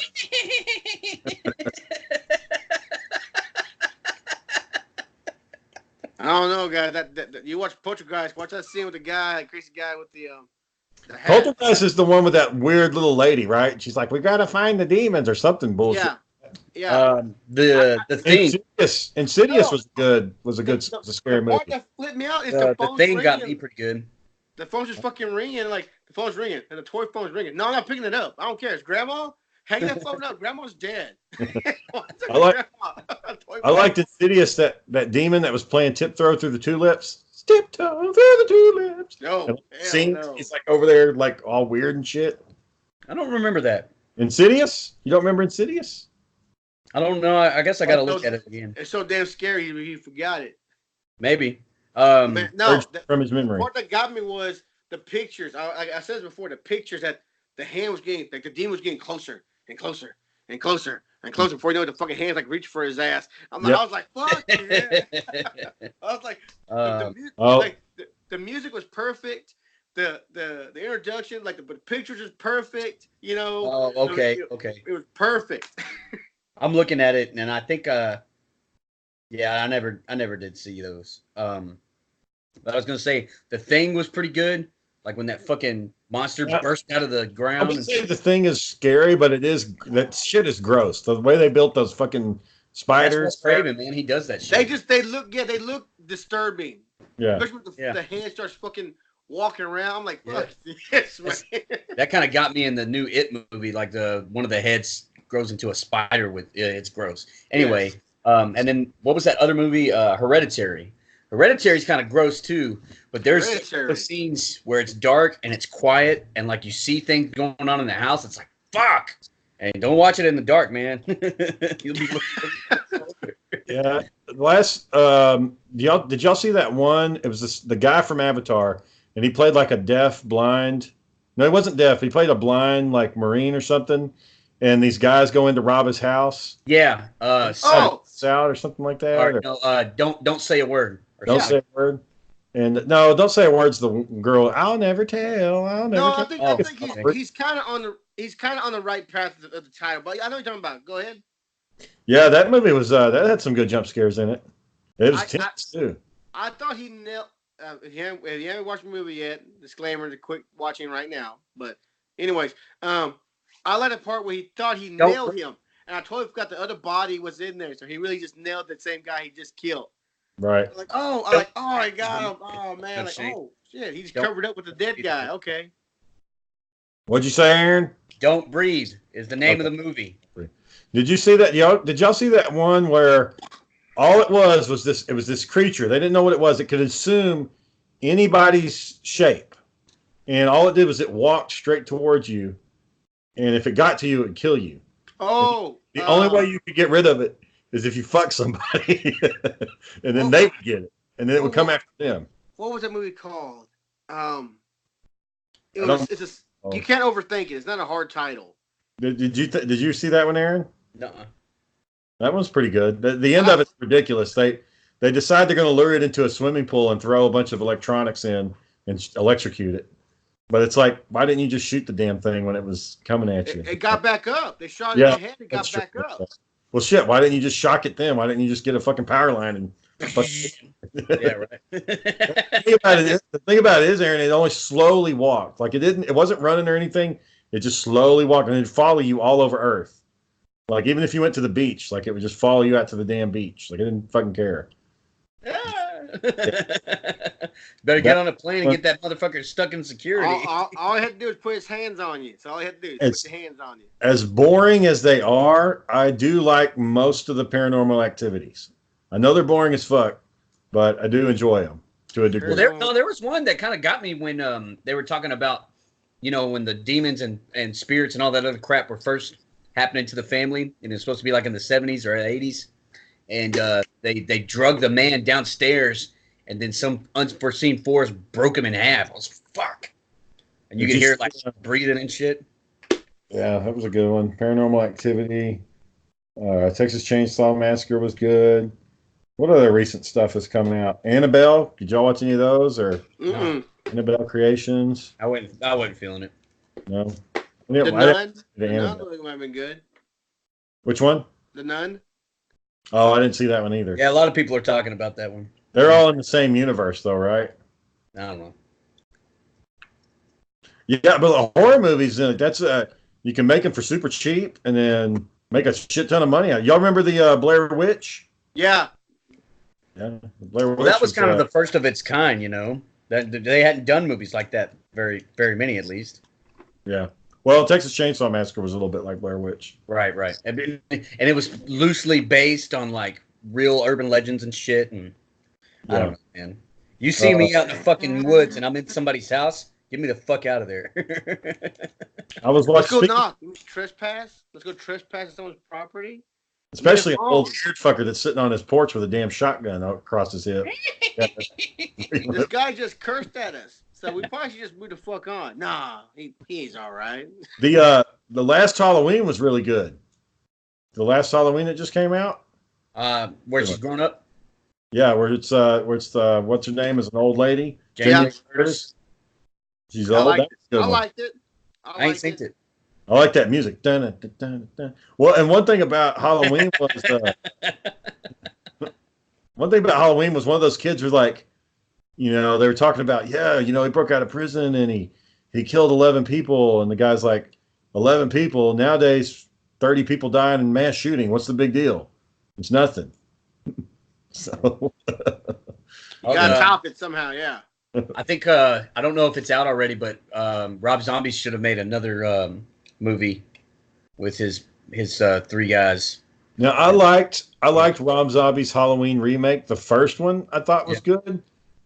I don't know, guys. That you watch Poltergeist. Watch that scene with the guy, crazy guy with the hat. Poltergeist is the one with that weird little lady, right? She's like, "We gotta find the demons" or something bullshit. Yeah. The thing. Insidious was a scary movie. What that flipped me out is The phone's thing ringing. got me pretty good. The phone's just fucking ringing, like the phone's ringing, and the toy phone's ringing. No, I'm not picking it up. I don't care. It's Grandma. Hang that phone up. Grandma's dead. I liked Insidious, that demon that was playing Tiptoe Through the Tulips. Tiptoe through the tulips. No, he's like over there, like all weird and shit. I don't remember that. Insidious? You don't remember Insidious? I don't know. I guess I got to look at it again. It's so damn scary. He forgot it. Maybe. Man, no, from his memory. The part that got me was the pictures. I said this before. The pictures that the hand was getting, like the demon was getting closer and closer and closer and closer before you know it, the fucking hands like reach for his ass. I was like, fuck yeah. I was like, the music was perfect. The introduction, like the pictures was perfect. You know. Oh, okay, It was perfect. I'm looking at it, and I think, I never did see those. But I was gonna say the Thing was pretty good. Like when that fucking monster burst out of the ground. I would say the Thing is scary, but that shit is gross. The way they built those fucking spiders. That's Craven, man. He does that shit. They look disturbing. Yeah. Especially when the hand starts fucking walking around. I'm like, fuck this, man. That kind of got me in the new It movie. Like one of the heads grows into a spider with it's gross. Anyway, yes. And then what was that other movie? Hereditary. Hereditary's kind of gross too, but there's scenes where it's dark and it's quiet and like you see things going on in the house. It's like, fuck. And don't watch it in the dark, man. You'll be yeah. Last did y'all see that one? It was the guy from Avatar, and he played like a deaf, blind. No, he wasn't deaf. He played a blind like Marine or something. And these guys go in to rob his house. Yeah. Out or something like that. Or, no, don't say a word. Don't say a word. And no, don't say a word to the girl. I'll never tell. I'll never No, tell. I Oh, think okay. he's kind of on the right path of the title. But I know what you're talking about. Go ahead. Yeah, that movie was that had some good jump scares in it. It was I tense too. I thought he nailed. If you haven't watched the movie yet, disclaimer: to quick watching right now. But anyways, I like the part where he thought he Don't. nailed him, and I totally forgot the other body was in there, so he really just nailed the same guy he just killed. Right. I got him. Oh man, oh shit, he just Don't- covered up with the dead guy. Okay. What'd you say, Aaron? Don't Breathe is the name of the movie. Did you see that? Did y'all see that one where all it was this? It was this creature. They didn't know what it was. It could assume anybody's shape, and all it did was it walked straight towards you, and if it got to you, it would kill you. Oh, The only way you could get rid of it is if you fuck somebody, and then they would get it, and then it would come after them. what was that movie called? I don't- You can't overthink it. It's not a hard title. Did you see that one, Aaron? No. That one's pretty good. The end of it's ridiculous. They decide they're going to lure it into a swimming pool and throw a bunch of electronics in and electrocute it. But it's like, why didn't you just shoot the damn thing when it was coming at you? It got back up. They shot it in the head. It got back up. Well, shit. Why didn't you just shock it then? Why didn't you just get a fucking power line and? Yeah, right. The thing about it is, Aaron, it only slowly walked. Like it wasn't running or anything. It just slowly walked, and it'd follow you all over Earth. Like even if you went to the beach, like it would just follow you out to the damn beach. Like it didn't fucking care. Better get on a plane and get that motherfucker stuck in security. All he had to do was put his hands on you. So all he had to do is put your hands on you. As boring as they are, I do like most of the Paranormal Activities. I know they're boring as fuck, but I do enjoy them to a degree. Well, there was one that kind of got me when they were talking about, when the demons and spirits and all that other crap were first happening to the family, and it's supposed to be like in the 70s or 80s, and they drug the man downstairs, and then some unforeseen force broke him in half. I was fuck, and you could hear it like breathing and shit. Yeah, that was a good one. Paranormal Activity, Texas Chainsaw Massacre was good. What other recent stuff has come out? Annabelle, did y'all watch any of those or No. Annabelle Creations? I wasn't feeling it. No. The Nun. The Nun Annabelle. might have been good. Which one? The Nun. Oh, I didn't see that one either. Yeah, a lot of people are talking about that one. They're all in the same universe, though, right? I don't know. Yeah, but the horror movies, that's you can make them for super cheap and then make a shit ton of money out. Y'all remember the Blair Witch? Yeah. Yeah, Blair Witch. Well, that was kind of the first of its kind, That they hadn't done movies like that very, very many at least. Yeah. Well, Texas Chainsaw Massacre was a little bit like Blair Witch. Right. And it was loosely based on like real urban legends and shit. And I don't know, man. You see me out in the fucking woods and I'm in somebody's house, get me the fuck out of there. I was Let's watching. go knock. Trespass. Let's go trespass someone's property. Especially an old weird fucker that's sitting on his porch with a damn shotgun across his hip. This guy just cursed at us, so we probably should just move the fuck on. Nah, he's all right. The last Halloween was really good. The last Halloween that just came out. Where she's grown up. Yeah, where it's what's her name is an old lady. Jamie Lee Curtis. She's I old. liked That's a good I one. liked it. I ain't seen it. I like that music. Dun, dun, dun, dun, dun. Well, and one thing about Halloween was one of those kids was like, they were talking about, he broke out of prison and he killed 11 people, and the guy's like, 11 people nowadays, 30 people dying in mass shooting. What's the big deal? It's nothing. So You gotta top it somehow, yeah. I think I don't know if it's out already, but Rob Zombie should have made another movie with his three guys. now I liked Rob Zombie's Halloween remake. The first one I thought was good.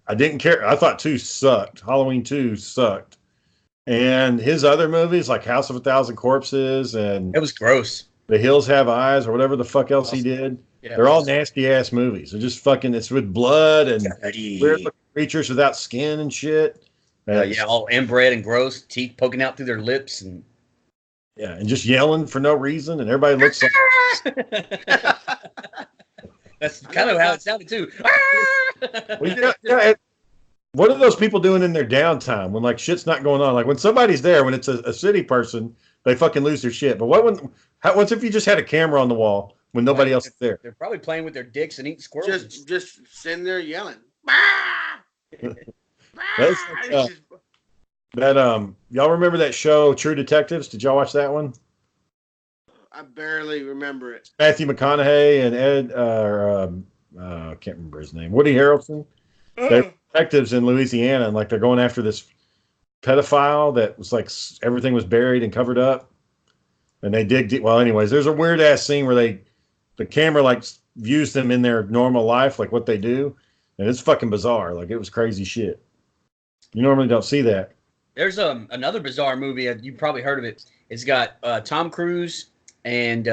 I didn't care. I thought 2 sucked. Halloween 2 sucked. And his other movies like House of a Thousand Corpses and It was gross. The Hills Have Eyes or whatever the fuck else he did. Yeah, They're all nasty ass movies. They're just fucking. It's with blood and weird looking creatures without skin and shit. all inbred and gross, teeth poking out through their lips and and just yelling for no reason, and everybody looks like. That's kind of how it sounded too. Well, What are those people doing in their downtime when like shit's not going on? Like when somebody's there, when it's a city person, they fucking lose their shit. But what's if you just had a camera on the wall when nobody else is there? They're probably playing with their dicks and eating squirrels. Just sitting there yelling. That's that y'all remember that show True Detectives? Did y'all watch that one? I barely remember it. Matthew McConaughey and I can't remember his name. Woody Harrelson. They're detectives in Louisiana, and like they're going after this pedophile that was like everything was buried and covered up, and they dig deep. Well, anyways, there's a weird ass scene where the camera like views them in their normal life, like what they do, and it's fucking bizarre. Like it was crazy shit. You normally don't see that. There's another bizarre movie. You probably heard of it. It's got Tom Cruise and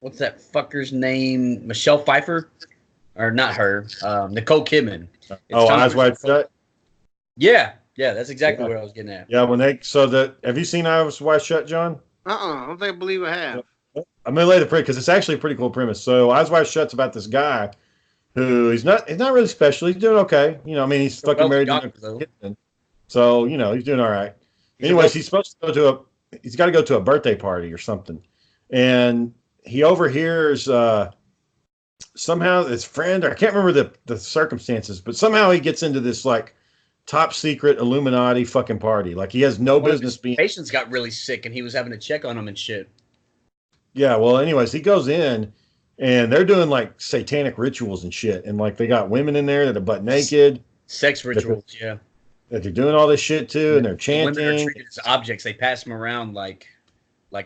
what's that fucker's name? Michelle Pfeiffer, or not her? Nicole Kidman. It's Eyes Wide Shut. Yeah, that's exactly what I was getting at. Yeah, have you seen Eyes Wide Shut, John? I don't think I believe I have. I'm gonna lay the premise because it's actually a pretty cool premise. So Eyes Wide Shut's about this guy who he's not really special. He's doing okay. You know, I mean, he's fucking married to Kidman, so you know he's doing all right. Anyways, he's supposed to go to he's got to go to a birthday party or something, and he overhears somehow his friend, or I can't remember the circumstances, but somehow he gets into this like top secret Illuminati fucking party. Like he has no business being. Patients got really sick, and he was having to check on them and shit. Yeah, well, anyways, he goes in, and they're doing like satanic rituals and shit, and like they got women in there that are butt naked. Sex rituals, yeah. That they're doing all this shit too, and they're chanting. The women are treated as objects. They pass them around like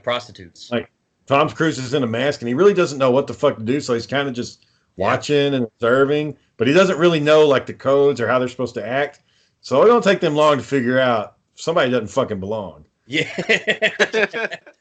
prostitutes. Like Tom Cruise is in a mask, and he really doesn't know what the fuck to do, so he's kind of just watching and observing, but he doesn't really know like the codes or how they're supposed to act. So it don't take them long to figure out somebody doesn't fucking belong. Yeah.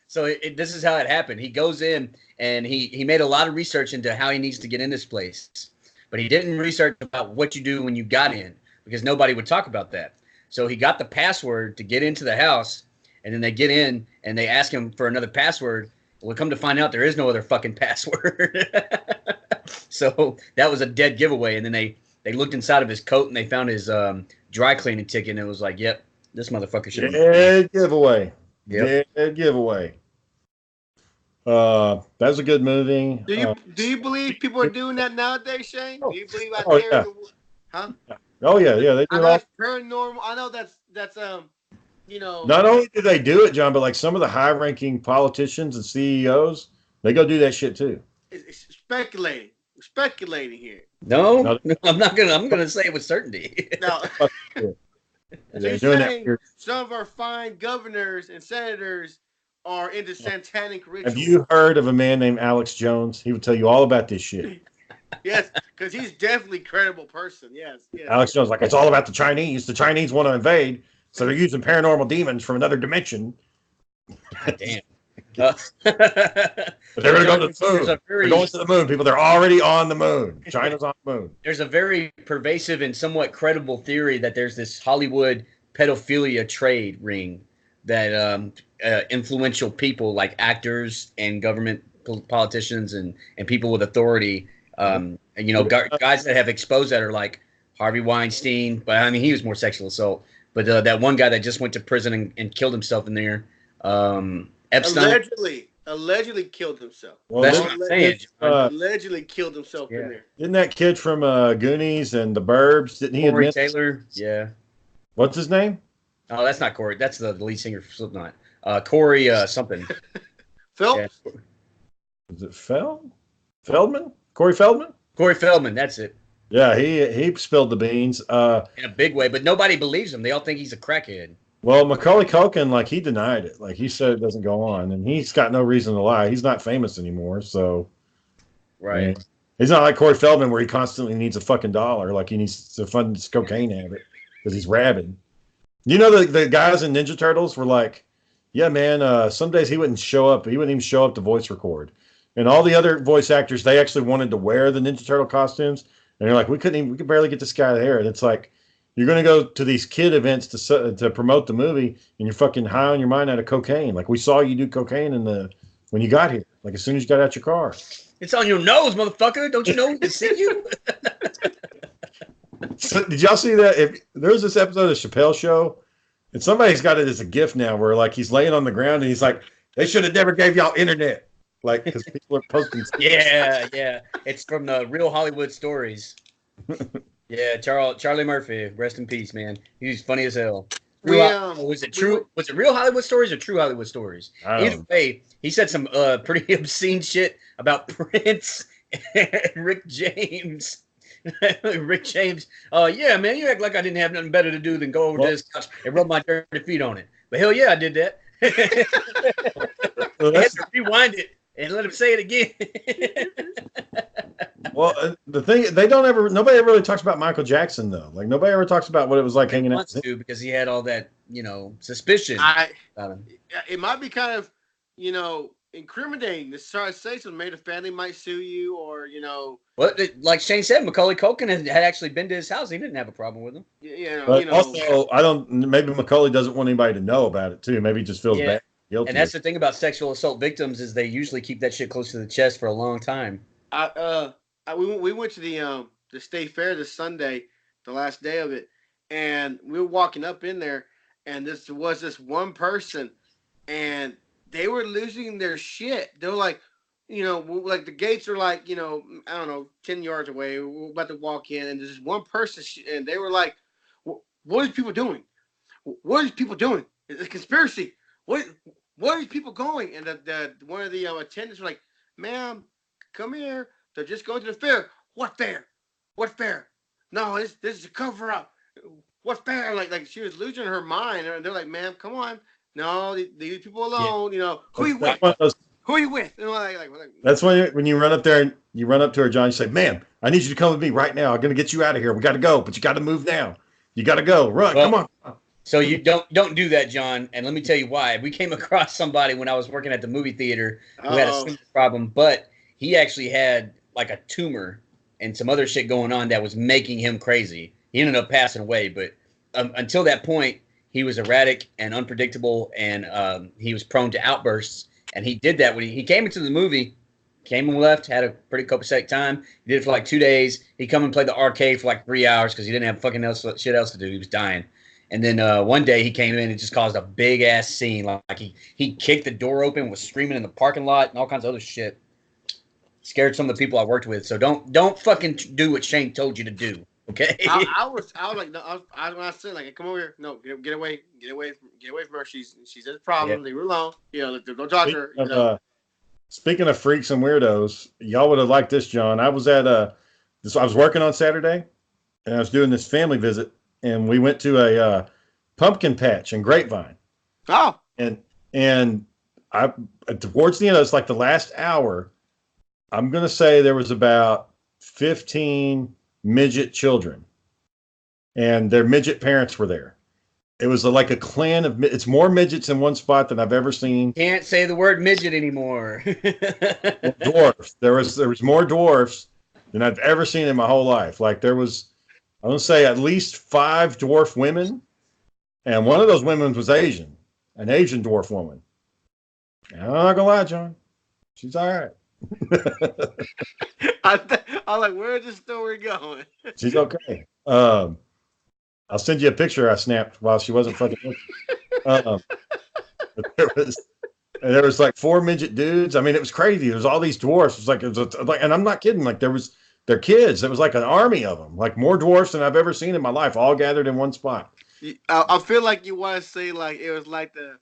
So this is how it happened. He goes in and he made a lot of research into how he needs to get in this place, but he didn't research about what you do when you got in because nobody would talk about that. So he got the password to get into the house, and then they get in and they ask him for another password. Well, come to find out there is no other fucking password. So that was a dead giveaway. And then they looked inside of his coat and they found his dry cleaning ticket, and it was like, yep, this motherfucker should have. Dead giveaway. Yep. Dead giveaway. That was a good movie. Do you believe people are doing that nowadays, Shane? Do you believe out there? Yeah. Huh? Oh yeah. They do I know paranormal. I know that's you know. Not only do they do it, John, but like some of the high-ranking politicians and CEOs, they go do that shit too. It's speculating. We're speculating here. No, I'm not gonna. I'm gonna say it with certainty. No. They're doing that. Some of our fine governors and senators are into satanic rituals. Have you heard of a man named Alex Jones? He would tell you all about this shit. Yes, because he's definitely a credible person. Yes. Alex Jones, like, it's all about the Chinese. The Chinese want to invade, so they're using paranormal demons from another dimension. God damn. But they're going to go to the moon. They're going to the moon, people. They're already on the moon. China's on the moon. There's a very pervasive and somewhat credible theory that there's this Hollywood pedophilia trade ring that influential people like actors and government politicians and people with authority, guys that have exposed that are like Harvey Weinstein, but I mean, he was more sexual assault. But that one guy that just went to prison and killed himself in there, Epstein. Allegedly killed himself. Well, that's what I'm saying. Allegedly killed himself in there. Didn't that kid from Goonies and The Burbs? Didn't he Corey admit? Taylor? Yeah. What's his name? Oh, that's not Corey. That's the lead singer for Slipknot. Corey something. Phelps? Yeah. Is it Feldman? Corey Feldman? Corey Feldman. That's it. Yeah, he spilled the beans. In a big way, but nobody believes him. They all think he's a crackhead. Well, Macaulay Culkin, like, he denied it. Like, he said it doesn't go on, and he's got no reason to lie. He's not famous anymore, so. Right. I mean, he's not like Corey Feldman where he constantly needs a fucking dollar. Like, he needs to fund his cocaine habit because he's rabid. You know, the guys in Ninja Turtles were like, yeah, man, some days he wouldn't show up. He wouldn't even show up to voice record. And all the other voice actors, they actually wanted to wear the Ninja Turtle costumes. And they're like, we could barely get this guy there. And it's like, you're going to go to these kid events to promote the movie, and you're fucking high on your mind out of cocaine. Like, we saw you do cocaine when you got here. Like, as soon as you got out your car. It's on your nose, motherfucker. Don't you know we can see you? So, did y'all see that? If there was this episode of Chappelle Show, and somebody's got it as a gift now, where like he's laying on the ground and he's like, "They should have never gave y'all internet," like because people are posting. Yeah. It's from the Real Hollywood Stories. Yeah, Charlie Murphy, rest in peace, man. He's funny as hell. Was it true? Was it Real Hollywood Stories or True Hollywood Stories? Either way, he said some pretty obscene shit about Prince and Rick James. Rick James, yeah, man, you act like I didn't have nothing better to do than go over to this couch and rub my dirty feet on it. But hell yeah, I did that. I had to rewind it and let him say it again. Well, the thing nobody ever really talks about Michael Jackson though. Like nobody ever talks about what it was like hanging out with him. Because he had all that, suspicion about him. It might be kind of, incriminating to start to say something. Maybe the family might sue you, or Well, like Shane said, Macaulay Culkin had actually been to his house. He didn't have a problem with him. But also, maybe Macaulay doesn't want anybody to know about it too. Maybe he just feels bad, guilty. And that's the thing about sexual assault victims is they usually keep that shit close to the chest for a long time. We went to the state fair this Sunday, the last day of it, and we were walking up in there, and this one person, and they were losing their shit. They were like, like the gates are like, I don't know, 10 yards away. We're about to walk in, and there's this one person, and they were like, "What are people doing? What are people doing? It's a conspiracy. What are these people going?" And the one of the attendants were like, "Ma'am, come here. They're just going to the fair." "What fair? What fair? No, this is a cover up. What fair?" Like she was losing her mind, and they're like, "Ma'am, come on. No, leave people alone. Who are you with? Who are you with?" That's when you run up there and you run up to her, John. You say, "Ma'am, I need you to come with me right now. I'm gonna get you out of here. We got to go, but you got to move now. You got to go. Run, come on." So you don't do that, John. And let me tell you why. We came across somebody when I was working at the movie theater who had a similar problem, but he actually had like a tumor and some other shit going on that was making him crazy. He ended up passing away, but until that point, he was erratic and unpredictable, and he was prone to outbursts. And he did that when he came into the movie, came and left, had a pretty copacetic time. He did it for like 2 days. He'd come and play the arcade for like 3 hours because he didn't have fucking shit else to do. He was dying. And then one day he came in and just caused a big ass scene. Like he kicked the door open, was screaming in the parking lot and all kinds of other shit. Scared some of the people I worked with. So don't fucking do what Shane told you to do. Okay. I was like, no, I was when I said like, "Come over here, no, get away from her. She's a problem. Leave her alone. Don't talk to her." Speaking of freaks and weirdos, y'all would have liked this, John. I was at I was working on Saturday, and I was doing this family visit, and we went to a pumpkin patch in Grapevine. Oh. And I towards the end, it's like the last hour. I'm gonna say there was about 15 midget children, and their midget parents were there. It was like a clan of it's more midgets in one spot than I've ever seen. Can't say the word midget anymore. Dwarfs. There was more dwarfs than I've ever seen in my whole life. Like there was, I want to say at least 5 dwarf women, and one of those women was Asian, an Asian dwarf woman. And I'm not gonna lie, John, she's all right. I'm like, where's this story going? She's okay. I'll send you a picture I snapped while she wasn't fucking looking. There was like 4 midget dudes. I mean, it was crazy. There was all these dwarfs. It was like, and I'm not kidding. Like their kids. It was like an army of them. Like more dwarfs than I've ever seen in my life, all gathered in one spot. I feel like you want to say like it was like the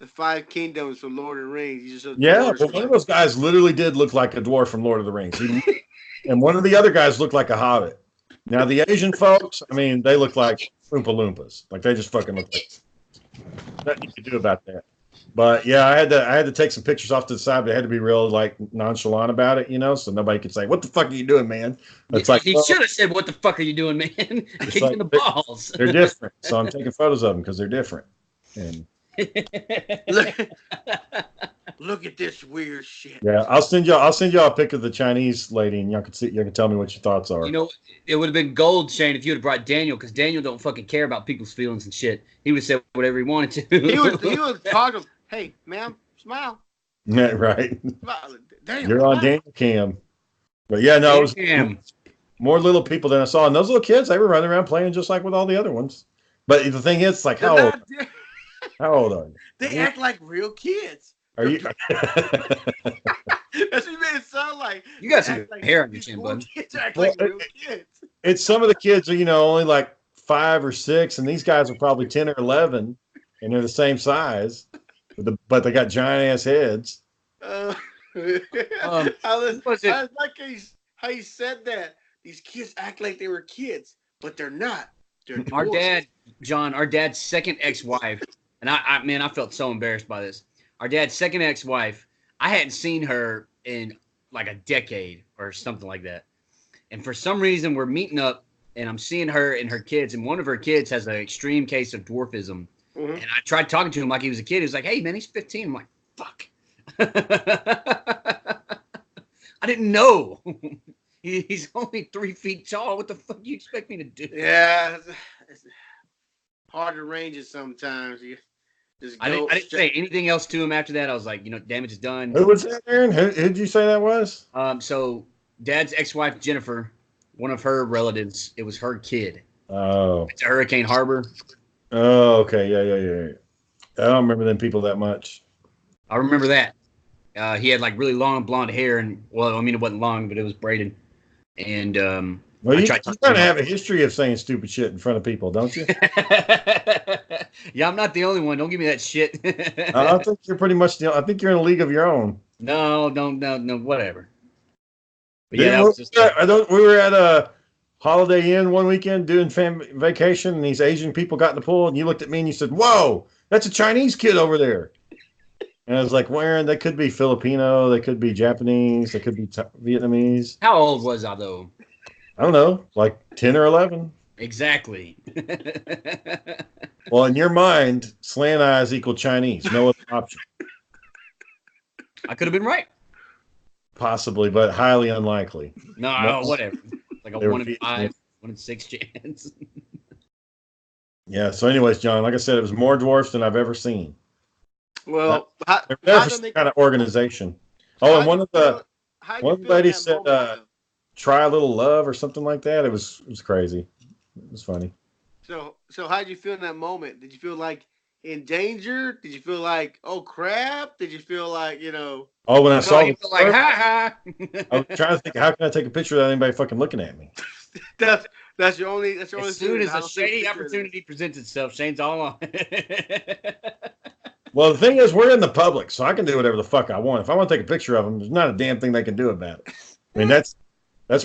5 kingdoms from Lord of the Rings. But one of those guys literally did look like a dwarf from Lord of the Rings. And one of the other guys looked like a hobbit. Now, the Asian folks, I mean, they look like Oompa Loompas. Like, they just fucking look like nothing you can do about that. But, yeah, I had to take some pictures off to the side, but I had to be real, like, nonchalant about it, so nobody could say, "What the fuck are you doing, man?" It's like, he should have said, "What the fuck are you doing, man?" I kicked you in the balls. They're different, so I'm taking photos of them because they're different. And look at this weird shit. Yeah, I'll send y'all a pic of the Chinese lady, and y'all can tell me what your thoughts are. It would have been gold, Shane, if you would have brought Daniel, because Daniel don't fucking care about people's feelings and shit. He would have said whatever he wanted to. He would talk to him. "Hey, ma'am, smile." Yeah, right. Smile. Damn, You're on Daniel Cam. But yeah, no, more little people than I saw. And those little kids, they were running around playing just like with all the other ones. But the thing is, like, They're how old? not. How old are you? They act like real kids. Are you? That's what you made it sound like. You got They some act like hair on your these chin, cool bud. kids act Well, like real kids. It's some of the kids are, only like 5 or 6, and these guys are probably 10 or 11, and they're the same size, but they got giant ass heads. I was it? like how he said that. These kids act like they were kids, but they're not. They're Our dwarfs. dad, John, our dad's second ex-wife, and I felt so embarrassed by this. Our dad's second ex-wife, I hadn't seen her in like a decade or something like that. And for some reason, we're meeting up, and I'm seeing her and her kids, and one of her kids has an extreme case of dwarfism. Mhm. And I tried talking to him like he was a kid. He was like, "Hey, man, he's 15." I'm like, "Fuck." I didn't know. He's only 3 feet tall. What the fuck do you expect me to do? Yeah, it's hard to range it sometimes. You just I didn't say anything else to him after that. I was like, damage is done. Who was that, Aaron? Who'd you say that was? So Dad's ex-wife Jennifer, one of her relatives, it was her kid. Oh. It's Hurricane Harbor. Oh, okay. Yeah. I don't remember them people that much. I remember that. He had like really long blonde hair, and well, I mean, it wasn't long, but it was braided. And Well, you tried kind to of have a history of saying stupid shit in front of people, don't you? Yeah, I'm not the only one. Don't give me that shit. I think you're pretty much. I think you're in a league of your own. No, whatever. But Dude, yeah, that was just. we were at a Holiday Inn one weekend doing vacation, and these Asian people got in the pool, and you looked at me and you said, "Whoa, that's a Chinese kid over there." And I was like, "Where?" They could be Filipino, they could be Japanese, they could be Vietnamese. How old was I though? I don't know, like 10 or 11. Exactly. Well, in your mind, slant eyes equal Chinese. No other option. I could have been right. Possibly, but highly unlikely. No, whatever. Like a They were 1 in 5, 1 in 6 chance. Yeah. So, anyways, John, like I said, it was more dwarfs than I've ever seen. Well, They're there for some kind of organization. Oh, and one of the ladies said, "Try a little love" or something like that. It was crazy. It was funny. So how'd you feel in that moment? Did you feel like in danger? Did you feel like, oh crap? Did you feel like, Oh, when I saw he felt like, ha ha. I was trying to think, how can I take a picture without anybody fucking looking at me? that's your only As soon as a shady opportunity presents itself, Shane's all on. Well, the thing is, we're in the public, so I can do whatever the fuck I want. If I want to take a picture of them, there's not a damn thing they can do about it. I mean, that's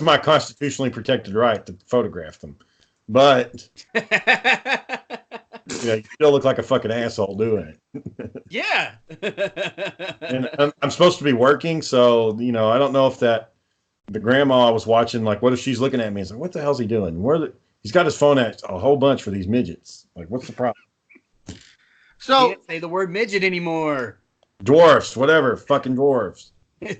my constitutionally protected right to photograph them. But you still look like a fucking asshole doing it. Yeah. And I'm supposed to be working, so I don't know if the grandma was watching. Like, what if she's looking at me and saying, "What the hell's he doing?" He's got his phone at a whole bunch for these midgets. Like, what's the problem? So can't say the word midget anymore. Dwarfs, whatever, fucking dwarfs. I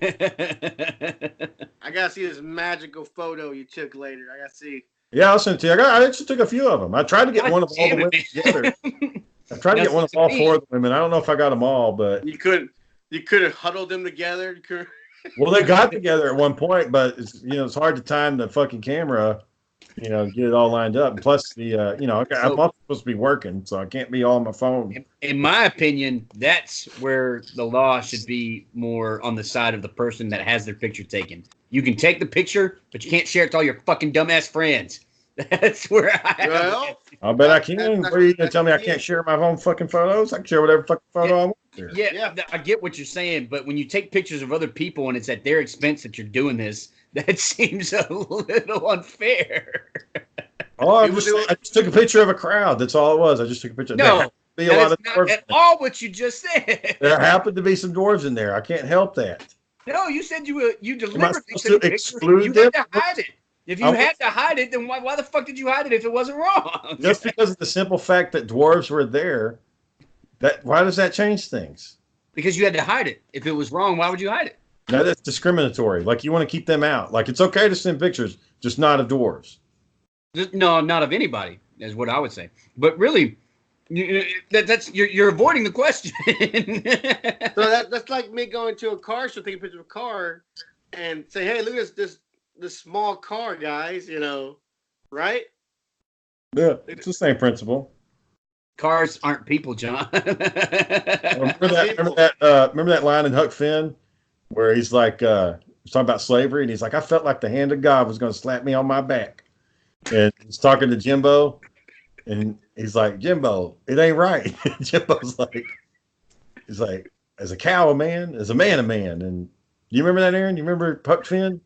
gotta see this magical photo you took later. I gotta see. Yeah, I'll send it to you. I actually took a few of them. I tried to get one of all the women together. I tried to get one of all 4 of the women. I don't know if I got them all, but You could have huddled them together. well, they got together at one point, but it's hard to time the fucking camera, get it all lined up. And plus, I'm also supposed to be working, so I can't be all on my phone. In my opinion, that's where the law should be more on the side of the person that has their picture taken. You can take the picture, but you can't share it to all your fucking dumbass friends. That's where I bet I can. What are you going to tell me I can't share my own fucking photos? I can share whatever fucking photo I want to. Yeah, I get what you're saying, but when you take pictures of other people and it's at their expense that you're doing this, that seems a little unfair. Oh, I just took a picture of a crowd. That's all it was. I just took a picture. No, be a lot of not at all what you just said. There happened to be some dwarves in there. I can't help that. No, you said you deliberately took a picture. You had to hide it. If you had to hide it, then why the fuck did you hide it if it wasn't wrong? Just because of the simple fact that dwarves were there, why does that change things? Because you had to hide it. If it was wrong, why would you hide it? No, that's discriminatory. Like, you want to keep them out. Like, it's okay to send pictures, just not of dwarves. No, not of anybody, is what I would say. But really, you're avoiding the question. So that's like me going to a car show, taking a picture of a car, and say, "Hey, look at this the small car, guys. Right? Yeah, it's the same principle. Cars aren't people, John. Remember that line in Huck Finn where he's like, he's talking about slavery, and he's like, I felt like the hand of God was going to slap me on my back. And he's talking to Jimbo, and he's like, Jimbo, it ain't right. Jimbo's like, he's like, as a cow, a man, as a man, a man. And you remember that, Aaron? You remember Huck Finn?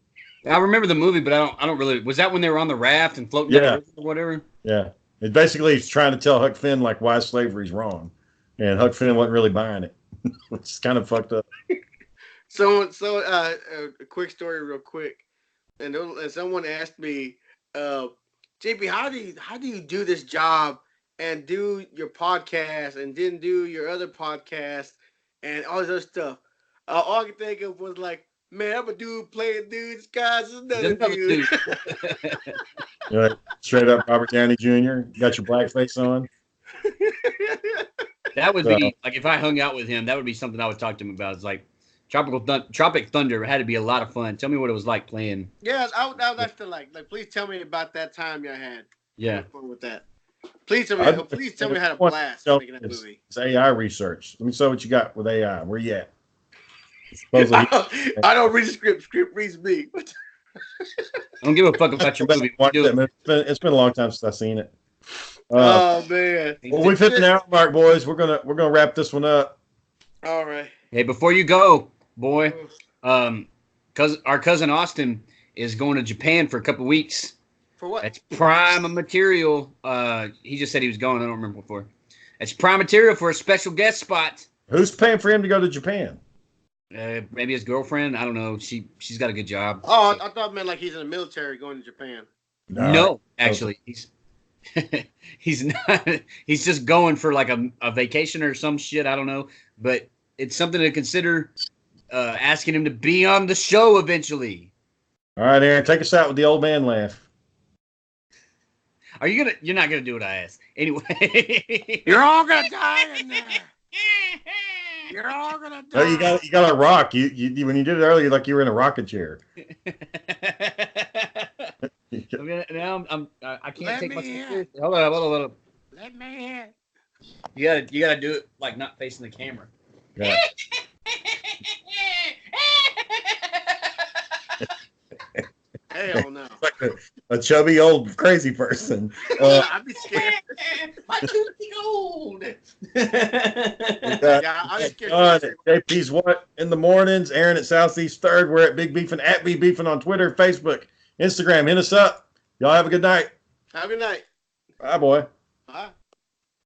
I remember the movie, but I don't really. Was that when they were on the raft and floating down the river or whatever? Yeah. It basically is trying to tell Huck Finn like why slavery's wrong, and Huck Finn wasn't really buying it, which is kind of fucked up. So a quick story, real quick, and someone asked me, JP, how do you do this job and do your podcast and then do your other podcast and all this other stuff? All I could think of was like, man, I'm a dude playing dudes, guys. Is another dude. You're like, straight up Robert Downey Jr. Got your blackface on. That would be like if I hung out with him. That would be something I would talk to him about. It's like Tropic Thunder had to be a lot of fun. Tell me what it was like playing. Yes, I would like to like. Please tell me about that time y'all had. Yeah, fun with that. Please tell me how to blast making that movie. It's AI research. Let me see what you got with AI. Where you at? I don't read the script. Script reads me. I don't give a fuck about your movie. It's been a long time since I've seen it. Oh man! Well, we've hit the hour mark, boys. We're gonna wrap this one up. All right. Hey, before you go, boy, cause our cousin Austin is going to Japan for a couple weeks. For what? That's prime material. He just said he was going. I don't remember before. That's prime material for a special guest spot. Who's paying for him to go to Japan? Maybe his girlfriend. I don't know. She's got a good job. Oh, I thought it meant like he's in the military going to Japan. No, actually, he's not. He's just going for like a vacation or some shit. I don't know, but it's something to consider. Asking him to be on the show eventually. All right, Aaron, take us out with the old man laugh. You're not gonna do what I asked anyway. You're all gonna die in there. You're all gonna die. Oh, you got a rock. You when you did it earlier, like you were in a rocking chair. Now I can't Let take me myself in. seriously. Hold on. Let me in. You gotta do it like not facing the camera. Yeah. Hell no. Like a chubby old crazy person. I'd be scared. My tooth is old. Yeah, I'd be scared. JP's What in the mornings. Aaron at Southeast Third. We're at Big Beefin' at Big Beefin' on Twitter, Facebook, Instagram. Hit us up. Y'all have a good night. Have a good night. Bye, boy.